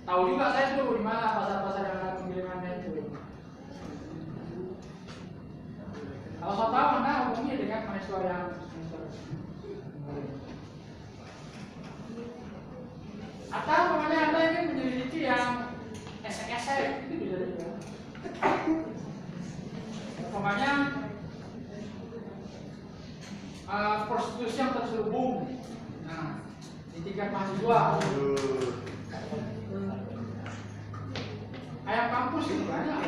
Tahu juga saya tuh di mana pasar-pasar yang ada penggilingannya itu. Kalau saya tahu Anda hubungi dengan mahasiswa yang atau pokoknya Anda ingin menyelidiki yang esek-esek itu bisa juga. Pokoknya prostitusi yang terselubung. Nah, di tingkat mahasiswa. Ayam kampus itu banyak.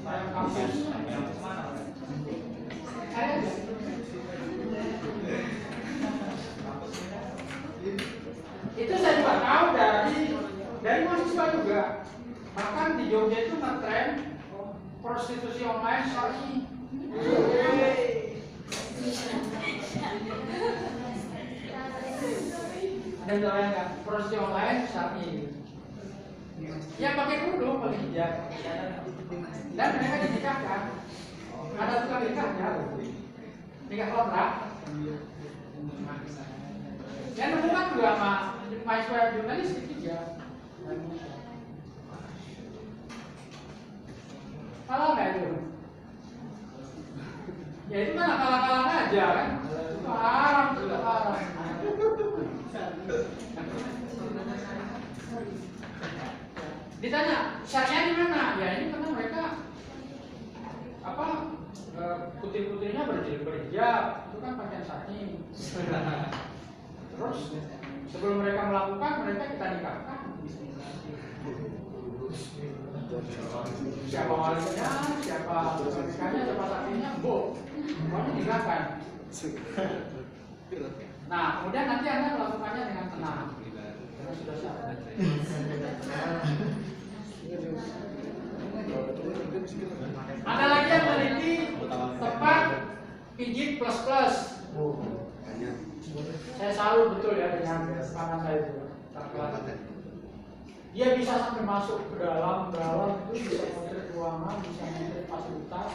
Ayam kampus. Saya itu saya juga tahu dari mahasiswa juga. Bahkan di Jogja itu ngetren prostitusi online syar'i. Ada yang nggak prostitusi online syar'i? Yang pakai kerudung, pakai hijab, dan mereka dinikahkan. Ada tukang nikahnya, nikah kontrak. Yang hubungan juga sama mahasiswa jurnalistik juga. Kalau nggak itu, ya itu kan akal-akalan aja kan. Itu haram, itu haram. Ditanya syariah di mana? Ya ini karena mereka putih-putihnya berhijab, itu kan pakaian syar'i. Terus sebelum mereka melakukan, mereka kita nikahkan. Siapa walinya, siapa nikahnya, siapa saksinya, semuanya nikahkan. Nah, kemudian nanti Anda melakukannya dengan tenang. Karena sudah siap. Ada lagi yang meneliti tempat pijit plus. Saya salut betul ya dengan kanan saya itu. Dia bisa sampai masuk ke dalam itu bisa monitor ruangan, bisa monitor fasilitas.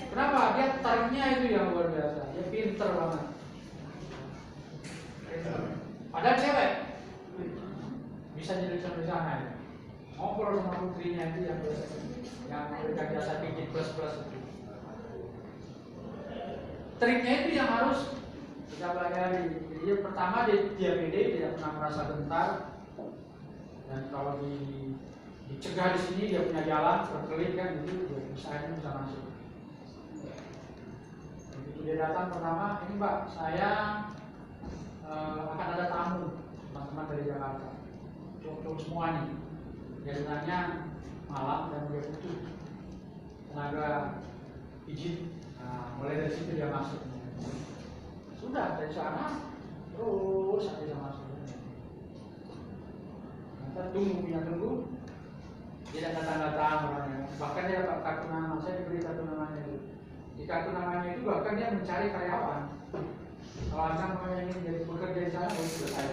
Kenapa? Dia tariknya itu yang luar biasa. Dia pinter banget. Padahal cewek bisa jadi sampai sana ya. Ngobrol sama putrinya itu yang mereka biasa pijit plus itu. Triknya itu yang harus kita pelajari. Jadi yang pertama dia pede, tidak pernah merasa gentar. Dan kalau dicegah di sini dia punya jalan berkelit kan gitu, dia bisa masuk. Begitu dia datang pertama, ini Mbak, saya akan ada tamu teman-teman dari Jakarta. Cowok semua nih. Dia sebenarnya malam dan dia butuh tenaga pijit. Nah, mulai dari situ dia masuk. Sudah dari sana terus sampai dia masuk. kita tunggu, dia datang orangnya, bahkan dia dapat kartu nama, saya diberi kartu namanya itu. Di kartu namanya itu bahkan dia mencari karyawan. Kalau Anda namanya ini jadi bekerja di sana, boleh selesai.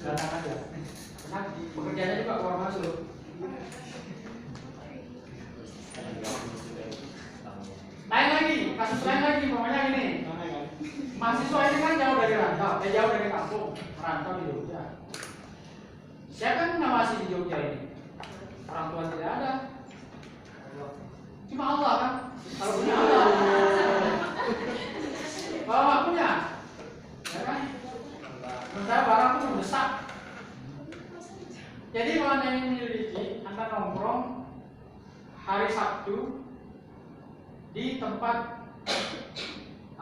Datang aja. Karena pekerjaannya juga keluar masuk. Lain lagi, kasus lain lagi, namanya ini. Mahasiswa ini kan jauh dari rantau, jauh dari kampung, merantau di Jogja. Siapa yang mengawasi di Jogja ini? Orang tua tidak ada. Cuma Allah kan? Kalau punya Allah. Kalau nggak punya, ya kan? Sementara barang itu mendesak. Jadi kalau Anda ingin menyelidiki, Anda nongkrong hari Sabtu di tempat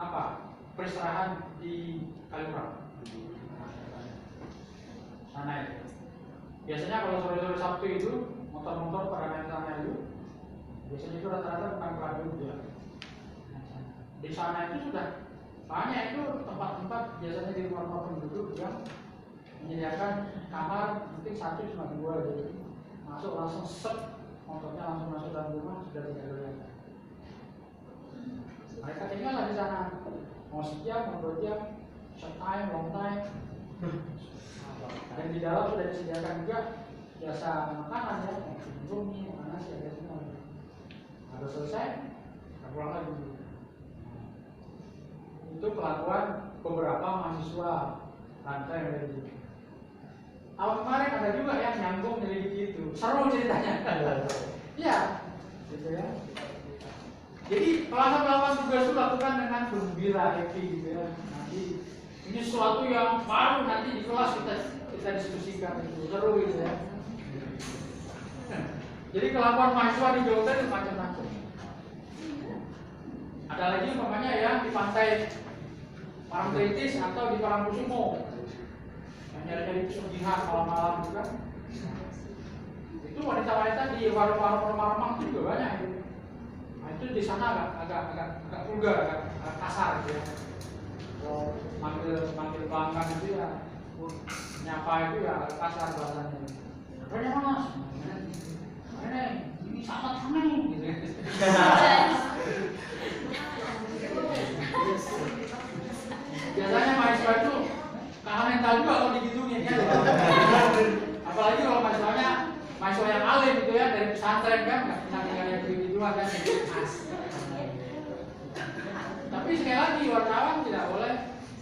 apa? Peristirahan di Kaliurang. Sana itu. Biasanya kalau sore-sore Sabtu itu motor-motor pada naik sana itu, biasanya itu rata-rata bukan keluar Jogja. Di sana itu sudah banyak itu tempat-tempat biasanya di rumah-rumah penduduk yang menyediakan kamar mungkin 1 cuma 2 jadi masuk langsung set, motornya langsung masuk dalam rumah sudah tidak kelihatan. Mereka tinggal di sana mau sejam, mau 2 jam, short time, long time. Dan di dalam sudah disediakan juga jasa makanan ya, Indomie, makanan nasi ada semua. Harus selesai, pulang lagi. Itu kelakuan beberapa mahasiswa rantai yang ada di sini. Tahun kemarin ada juga yang nyambung menyelidiki itu, seru ceritanya. Iya, gitu ya. Jadi melakukan tugas itu lakukan dengan gembira, happy gitu ya. Nanti ini sesuatu yang baru nanti di kelas kita diskusikan itu seru gitu ya. Jadi kelakuan mahasiswa di Jogja itu macam-macam. Ada lagi umpamanya yang di pantai Parangtritis atau di Parangkusumo yang nyari-nyari pesugihan malam-malam juga. Itu wanita-wanita di warung-warung remang-remang itu juga banyak gitu. Nah, itu di sana agak vulgar, agak kasar gitu ya. Kalau manggil pelanggan itu ya nyapa itu ya agak kasar bahasanya. Banyak mas, ini sangat aneh gitu. Biasanya mahasiswa itu kalah mental juga kalau digituin kan. Apalagi kalau mahasiswa yang alim gitu ya dari pesantren kan nggak pernah tinggal yang begitu-gituan kan. Tapi sekali lagi wartawan tidak boleh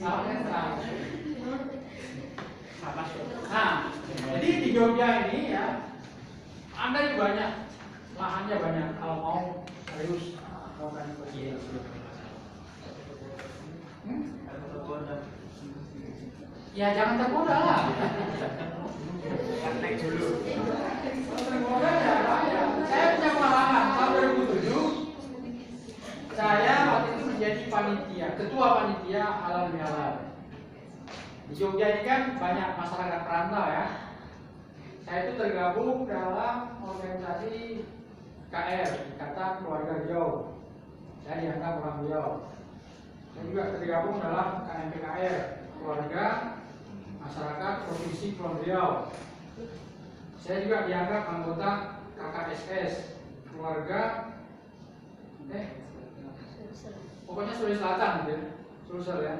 kalah mental. Nah, jadi di Jogja ini ya Anda juga banyak lahannya banyak kalau mau serius melakukan itu. Ya jangan tergoda lah. Naik dulu. Tergoda ya, ya. Saya punya pengalaman tahun 2007. Saya waktu itu menjadi panitia, ketua panitia halal bihalal. Di Jogja ini kan banyak masyarakat perantau ya. Saya itu tergabung dalam organisasi KR, Ikatan Keluarga Riau. Saya dianggap orang Riau. Saya juga tergabung dalam KMPKR, Keluarga Masyarakat Provinsi Kepulauan Riau. Saya juga dianggap anggota KKSS, Keluarga pokoknya Sulawesi Selatan gitu ya, Sulsel ya,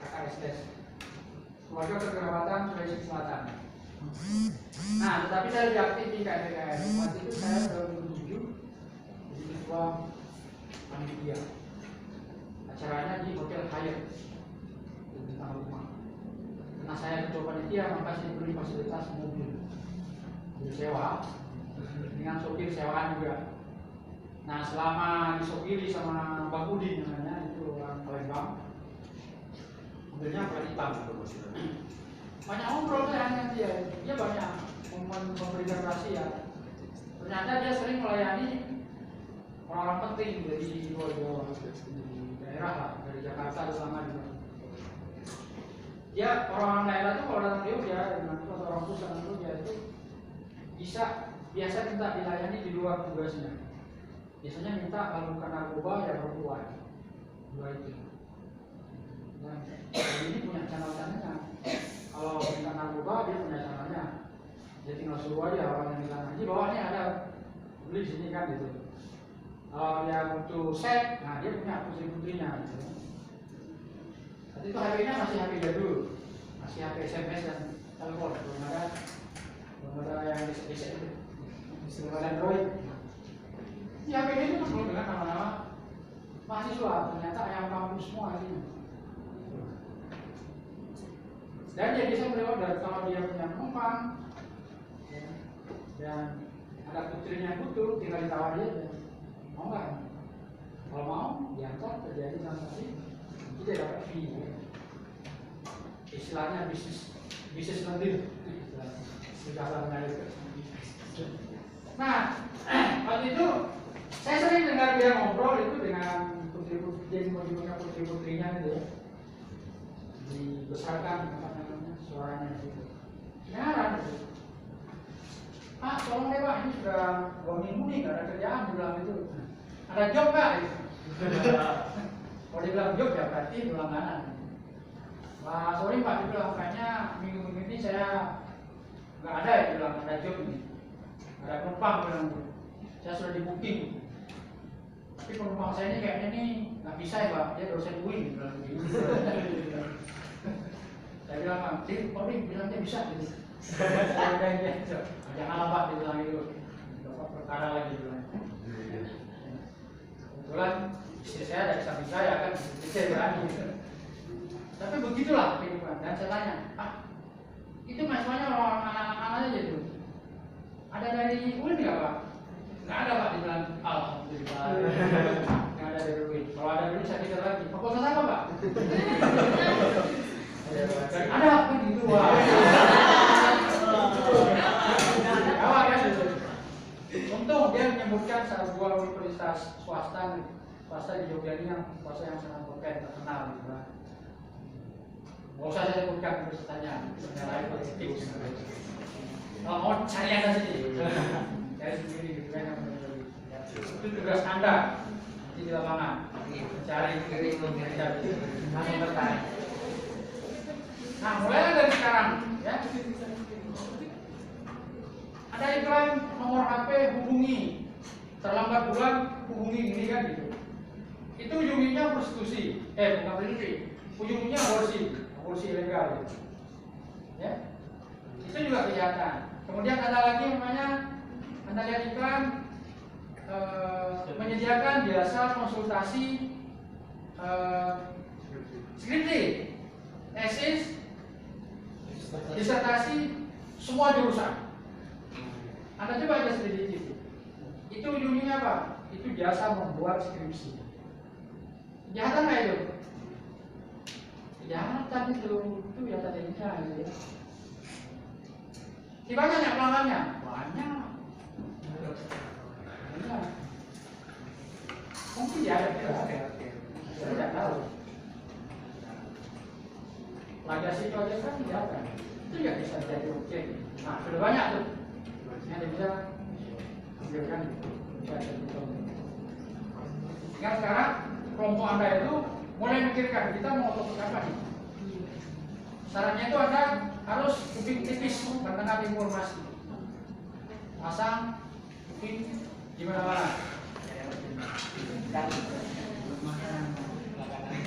KKSS, Keluarga Kekerabatan Sulawesi Selatan. Nah, tetapi saya lebih aktif di KMPKR. Waktu itu saya 2007 jadi ketua panitia. Acaranya di Hotel Hyatt di bintang 5. Karena saya ketua panitia, maka saya beri fasilitas mobil sewa dengan sopir sewaan juga. Nah, selama disopiri sama Bang Udin namanya, itu orang Palembang, mobilnya plat hitam. Banyak ngobrol saya dia banyak memberikan rahasia. Ternyata dia sering melayani orang-orang penting dari luar Jawa, di daerah lah, dari Jakarta selama juga. Dia orang daerah tuh kalau datang Jogja dengan orang susah Jogja itu biasa minta dilayani di luar tugasnya. Biasanya minta kalau bukan narkoba ya perempuan. Dua itu. Dan ini punya channel-channelnya. Kalau minta narkoba dia punya channelnya. Dia tinggal suruh aja orang yang di sana. Di bawahnya ada beli sini kan gitu. Kalau dia butuh set, nah dia punya putri-putrinya gitu. Tapi itu HP-nya masih HP jadul, masih HP SMS dan telepon, belum ada yang bisa itu, belum ada Android. Di HP itu belum dengan nama-nama mahasiswa, ternyata ayam kampus semua ini. Dan dia bisa pre-order kalau dia punya penumpang, ya, dan ada putrinya butuh, tinggal ditawar dia. Mau nggak? Kalau mau, diantar terjadi transaksi, kita dapat fee. Ya. Istilahnya bisnis nanti. Nah, waktu itu saya sering dengar dia ngobrol itu dengan putri-putrinya gitu ya. Dibesarkan apa namanya suaranya gitu. Kenalan gitu. Pak, tolong deh Pak, ini sudah 2 minggu nih gak ada kerjaan, dibilang gitu. Ada job nggak? Gitu. Kalau dibilang job ya berarti berlangganan. Wah, sorry Pak, dibilang kayaknya minggu-minggu ini saya nggak ada ya, dibilang ada job ini. Ada penumpang bilang gitu. Saya sudah di booking. Tapi penumpang saya ini kayaknya nih nggak bisa ya Pak, dia dosen UI dibilang gitu. Saya bilang, Pak, bilang dia bisa gitu. Saya bilang dia, jangan Pak, dibilang itu. Dapat perkara lagi bilang. Kebetulan istri saya ada di samping saya kan, saya berani. Tapi begitulah kehidupan. Dan saya tanya, itu mahasiswanya orang anak-anak aja itu. Ada dari UIN nggak Pak? Nggak ada Pak, dibilang alhamdulillah. Nggak ada dari UIN. Kalau ada dari saya pikir lagi. Fakultas apa Pak? Ada kan gitu Pak. Awal kan itu. Untung dia menyebutkan sebuah universitas swasta di Jogja ini yang swasta yang sangat terkenal gitu kan. Nggak usah saya sebutkan universitasnya, yang lain positif. Kalau mau cari anda sendiri, cari sendiri gitu kan. Itu tugas anda di lapangan, cari langsung tertarik. Nah, mulai dari sekarang, ya. Ada iklan nomor HP hubungi, terlambat bulan hubungi ini kan gitu. Itu ujungnya prostitusi, bukan prostitusi, ujungnya aborsi ilegal gitu. Ya, itu juga kejahatan. Kemudian ada lagi namanya, Anda lihat iklan menyediakan jasa konsultasi skripsi, tesis, disertasi, semua jurusan. Anda coba aja sedikit. Itu ujungnya apa? Itu jasa membuat skripsi. Kejahatan nggak itu? Kejahatan itu ya tadinya gitu ya. Di banyak pelanggannya? Banyak. Mungkin ya ada saya tidak tahu. Plagiasi itu aja kan kejahatan. Itu ya bisa jadi objek. Nah, sudah banyak tuh. Yang bisa ambilkan sehingga sekarang kelompok Anda itu mulai mikirkan kita mau topik apa nih. Syaratnya itu Anda harus kuping tipis mendengar informasi, pasang kuping di mana-mana.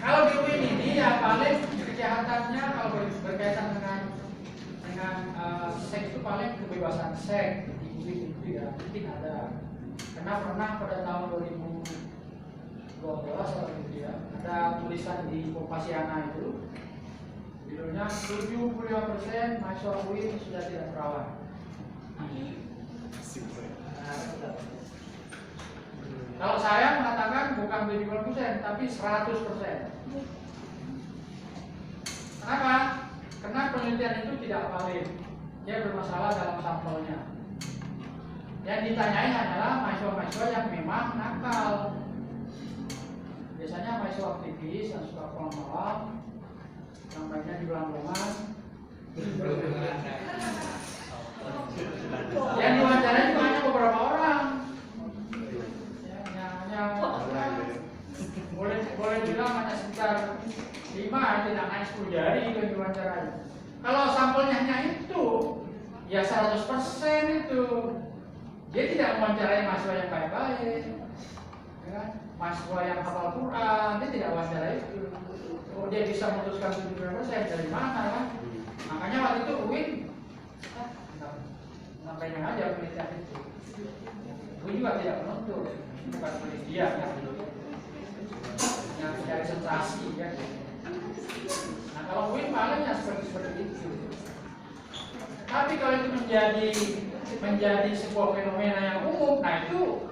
Kalau di UIN ini ya paling kejahatannya kalau berkaitan dengan seks itu paling kebebasan seks di UIN itu ya mungkin ada. Karena pernah pada tahun 2012 atau gitu ya ada tulisan di Kompasiana itu judulnya 75% mahasiswa UIN sudah tidak perawan. Kalau saya mengatakan bukan 75% tapi 100%. Kenapa? Karena penelitian itu tidak valid. Dia bermasalah dalam sampelnya. Yang ditanyai adalah mahasiswa-mahasiswa yang memang nakal. Biasanya mahasiswa aktivis yang suka pulang malam, yang banyak di Belambangan. Yang diwawancarai juga hanya beberapa orang. Boleh bilang hanya sekitar 5, tidak naik 10 jari itu yang diwawancarai. Kalau sampelnya hanya itu, ya 100% itu. Dia tidak mewawancarai mahasiswa yang baik-baik, ya kan? Mahasiswa yang hafal Quran, dia tidak wawancarai itu. Oh, dia bisa memutuskan 70% dari mana kan? Makanya waktu itu UIN sampaikan aja penelitian itu. UIN juga tidak menuntut, bukan penelitian yang mencari sensasi ya. Nah kalau UIN paling ya seperti itu. Tapi kalau itu menjadi sebuah fenomena yang umum, nah itu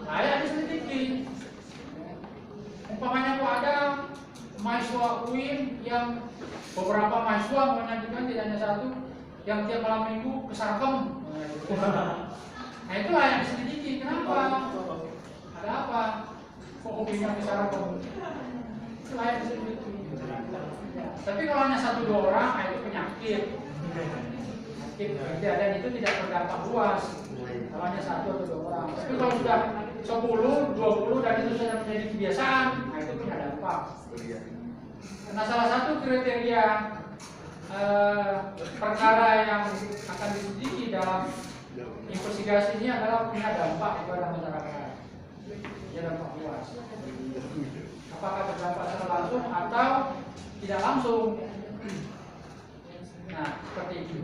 layak diselidiki. Umpamanya kok ada mahasiswa UIN yang beberapa mahasiswa menyajikan tidak hanya satu yang tiap malam minggu ke Sarkem. Nah itu layak diselidiki. Kenapa? Ada apa? Kok hobinya ke Sarkem? Itu layak diselidiki. Tapi kalau hanya 1-2 orang, nah itu penyakit. Dan itu tidak berdampak luas. Kalau hanya 1 atau 2 orang. Tapi kalau sudah 10, 20 dan itu sudah menjadi kebiasaan, nah itu punya dampak. Nah salah satu kriteria perkara yang akan diselidiki dalam investigasi ini adalah punya dampak kepada masyarakat. Ya dampak luas. Apakah berdampak secara langsung atau tidak langsung? Nah seperti itu.